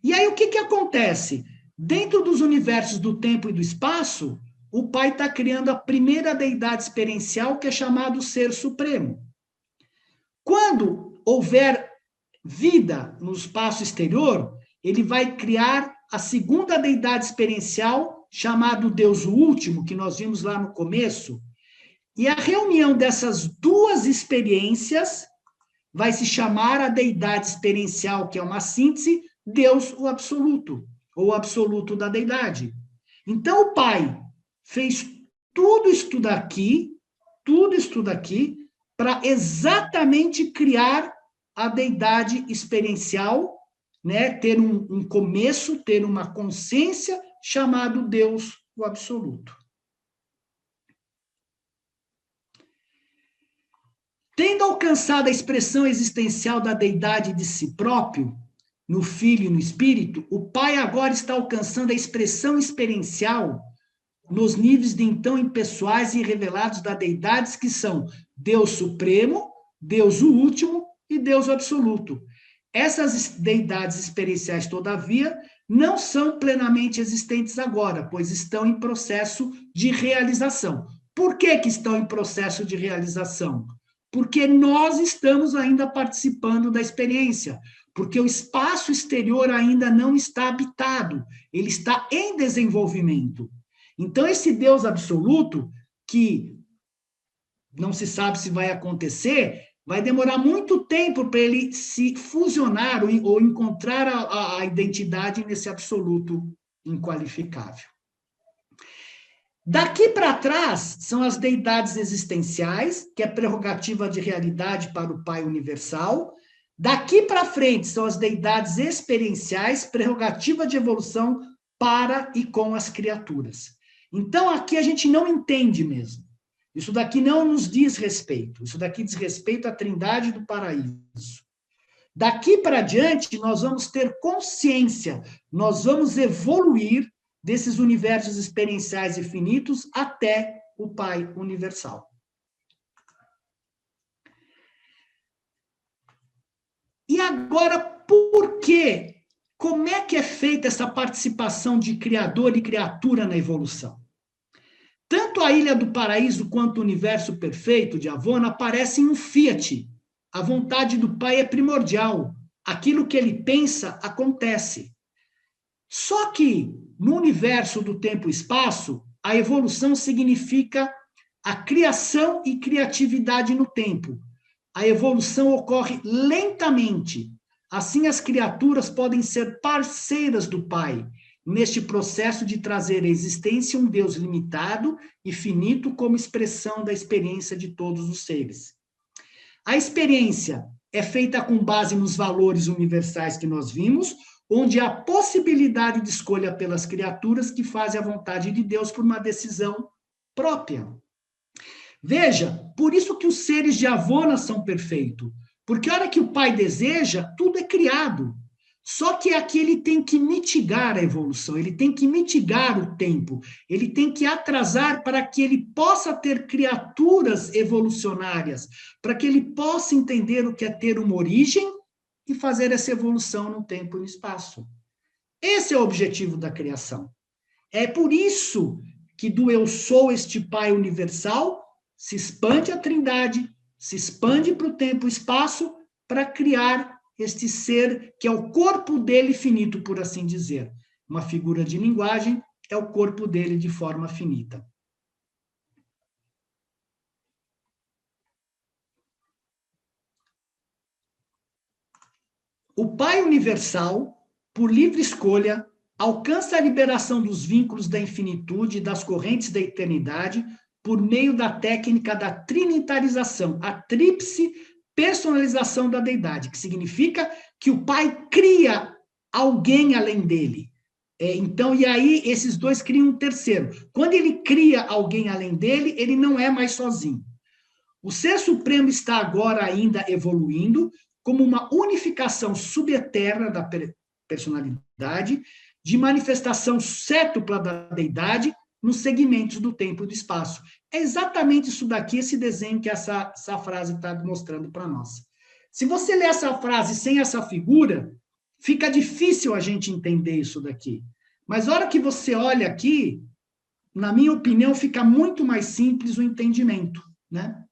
E aí, o que acontece? Dentro dos universos do tempo e do espaço, o Pai está criando a primeira deidade experiencial, que é chamado Ser Supremo. Quando houver vida no espaço exterior, ele vai criar a segunda deidade experiencial, chamado Deus o Último, que nós vimos lá no começo, e a reunião dessas duas experiências vai se chamar a deidade experiencial, que é uma síntese, Deus o Absoluto, ou o Absoluto da deidade. Então, o Pai fez tudo isso daqui, para exatamente criar a deidade experiencial, né, ter um começo, ter uma consciência, chamado Deus o Absoluto. Tendo alcançado a expressão existencial da deidade de si próprio, no Filho e no Espírito, o Pai agora está alcançando a expressão experiencial nos níveis de então impessoais e revelados da deidades, que são Deus Supremo, Deus o Último e Deus o Absoluto. Essas deidades experienciais, todavia, não são plenamente existentes agora, pois estão em processo de realização. Por que estão em processo de realização? Porque nós estamos ainda participando da experiência, porque o espaço exterior ainda não está habitado, ele está em desenvolvimento. Então, esse Deus absoluto, que não se sabe se vai acontecer, vai demorar muito tempo para ele se fusionar ou encontrar a identidade nesse absoluto inqualificável. Daqui para trás, são as deidades existenciais, que é prerrogativa de realidade para o Pai universal. Daqui para frente, são as deidades experienciais, prerrogativa de evolução para e com as criaturas. Então, aqui a gente não entende mesmo. Isso daqui não nos diz respeito. Isso daqui diz respeito à Trindade do Paraíso. Daqui para diante, nós vamos ter consciência, nós vamos evoluir desses universos experienciais infinitos até o Pai universal. E agora, por quê? Como é que é feita essa participação de Criador e criatura na evolução? Tanto a Ilha do Paraíso quanto o universo perfeito de Avona aparecem um fiat. A vontade do Pai é primordial. Aquilo que ele pensa, acontece. Só que, no universo do tempo e espaço, a evolução significa a criação e criatividade no tempo. A evolução ocorre lentamente. Assim, as criaturas podem ser parceiras do Pai, neste processo de trazer à existência um Deus limitado e finito como expressão da experiência de todos os seres. A experiência é feita com base nos valores universais que nós vimos, onde há possibilidade de escolha pelas criaturas que fazem a vontade de Deus por uma decisão própria. Veja, por isso que os seres de Avona são perfeitos, porque a hora que o Pai deseja, tudo é criado. Só que aqui ele tem que mitigar a evolução, ele tem que mitigar o tempo, ele tem que atrasar para que ele possa ter criaturas evolucionárias, para que ele possa entender o que é ter uma origem e fazer essa evolução no tempo e no espaço. Esse é o objetivo da criação. É por isso que do eu sou este Pai universal se expande a Trindade, se expande para o tempo e espaço para criar este ser que é o corpo dele finito, por assim dizer. Uma figura de linguagem é o corpo dele de forma finita. O Pai universal, por livre escolha, alcança a liberação dos vínculos da infinitude e das correntes da eternidade por meio da técnica da trinitarização, a tríplice personalização da deidade, que significa que o Pai cria alguém além dele. Então, e aí esses dois criam um terceiro. Quando ele cria alguém além dele, ele não é mais sozinho. O Ser Supremo está agora ainda evoluindo como uma unificação subeterna da personalidade, de manifestação cétupla da deidade nos segmentos do tempo e do espaço. É exatamente isso daqui, esse desenho que essa frase está mostrando para nós. Se você ler essa frase sem essa figura, fica difícil a gente entender isso daqui. Mas a hora que você olha aqui, na minha opinião, fica muito mais simples o entendimento, né?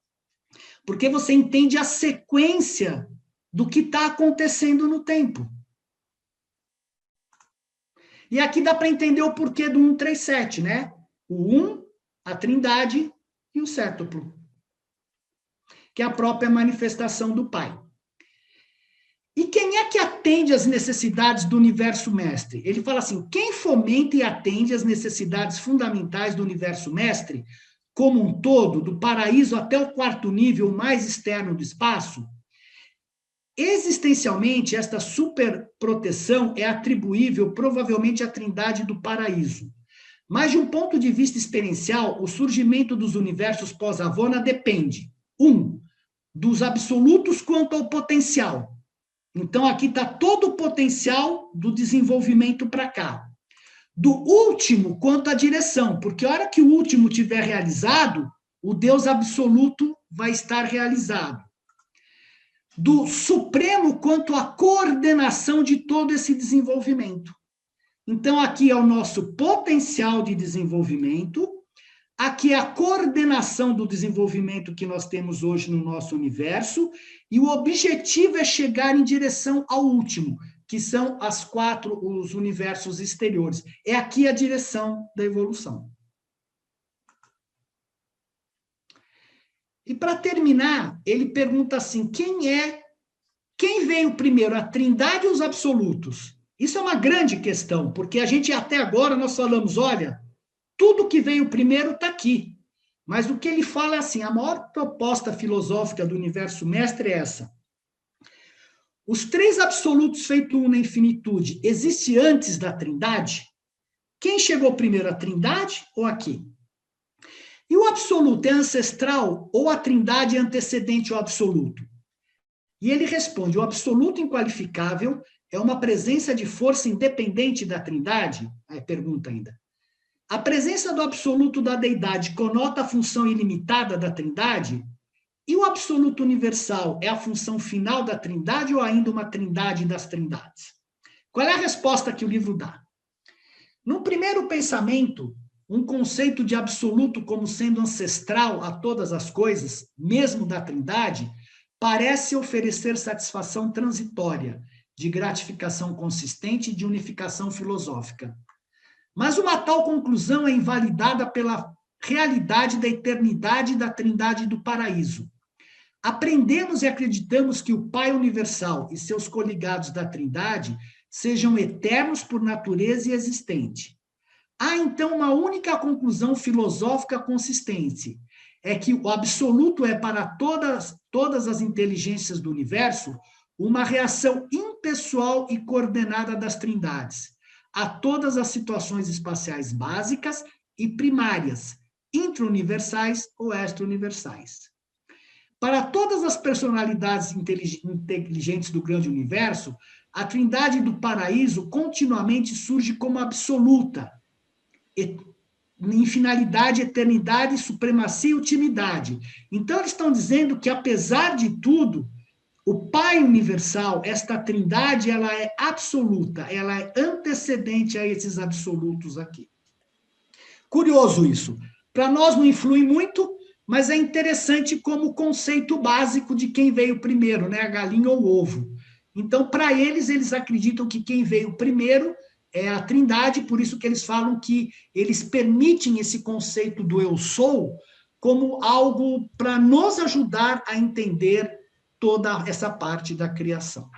Porque você entende a sequência do que está acontecendo no tempo. E aqui dá para entender o porquê do 137, né? O 1, a Trindade e o cétuplo, que é a própria manifestação do Pai. E quem é que atende às necessidades do universo mestre? Ele fala assim, quem fomenta e atende às necessidades fundamentais do universo mestre, como um todo, do paraíso até o quarto nível mais externo do espaço? Existencialmente, esta superproteção é atribuível provavelmente à Trindade do paraíso. Mas, de um ponto de vista experiencial, o surgimento dos universos pós-Avona depende, 1, dos absolutos quanto ao potencial. Então, aqui está todo o potencial do desenvolvimento para cá. Do último quanto à direção, porque a hora que o último tiver realizado, o Deus absoluto vai estar realizado. Do supremo quanto à coordenação de todo esse desenvolvimento. Então, aqui é o nosso potencial de desenvolvimento, aqui é a coordenação do desenvolvimento que nós temos hoje no nosso universo, e o objetivo é chegar em direção ao último, que são os universos exteriores. É aqui a direção da evolução. E para terminar, ele pergunta assim, quem veio primeiro, a Trindade ou os absolutos? Isso é uma grande questão, porque a gente até agora nós falamos, olha, tudo que veio primeiro está aqui. Mas o que ele fala é assim, a maior proposta filosófica do universo mestre é essa. Os três absolutos feito um na infinitude, existe antes da Trindade? Quem chegou primeiro, a Trindade ou aqui? E o absoluto é ancestral ou a Trindade é antecedente ao absoluto? E ele responde, o absoluto inqualificável é uma presença de força independente da Trindade? Aí pergunta ainda. A presença do absoluto da deidade conota a função ilimitada da Trindade? E o absoluto universal é a função final da Trindade ou ainda uma Trindade das Trindades? Qual é a resposta que o livro dá? No primeiro pensamento, um conceito de absoluto como sendo ancestral a todas as coisas, mesmo da Trindade, parece oferecer satisfação transitória, de gratificação consistente e de unificação filosófica. Mas uma tal conclusão é invalidada pela realidade da eternidade da Trindade do paraíso. Aprendemos e acreditamos que o Pai universal e seus coligados da Trindade sejam eternos por natureza e existente. Há, então, uma única conclusão filosófica consistente, é que o absoluto é para todas as inteligências do universo uma reação impessoal e coordenada das trindades, a todas as situações espaciais básicas e primárias, intra-universais ou extra-universais. Para todas as personalidades inteligentes do grande universo, a trindade do paraíso continuamente surge como absoluta, em finalidade, eternidade, supremacia e ultimidade. Então, eles estão dizendo que, apesar de tudo, o Pai universal, esta trindade, ela é absoluta, ela é antecedente a esses absolutos aqui. Curioso isso. Para nós não influi muito, mas é interessante como conceito básico de quem veio primeiro, né? A galinha ou o ovo. Então, para eles acreditam que quem veio primeiro é a trindade, por isso que eles falam que eles permitem esse conceito do eu sou como algo para nos ajudar a entender toda essa parte da criação.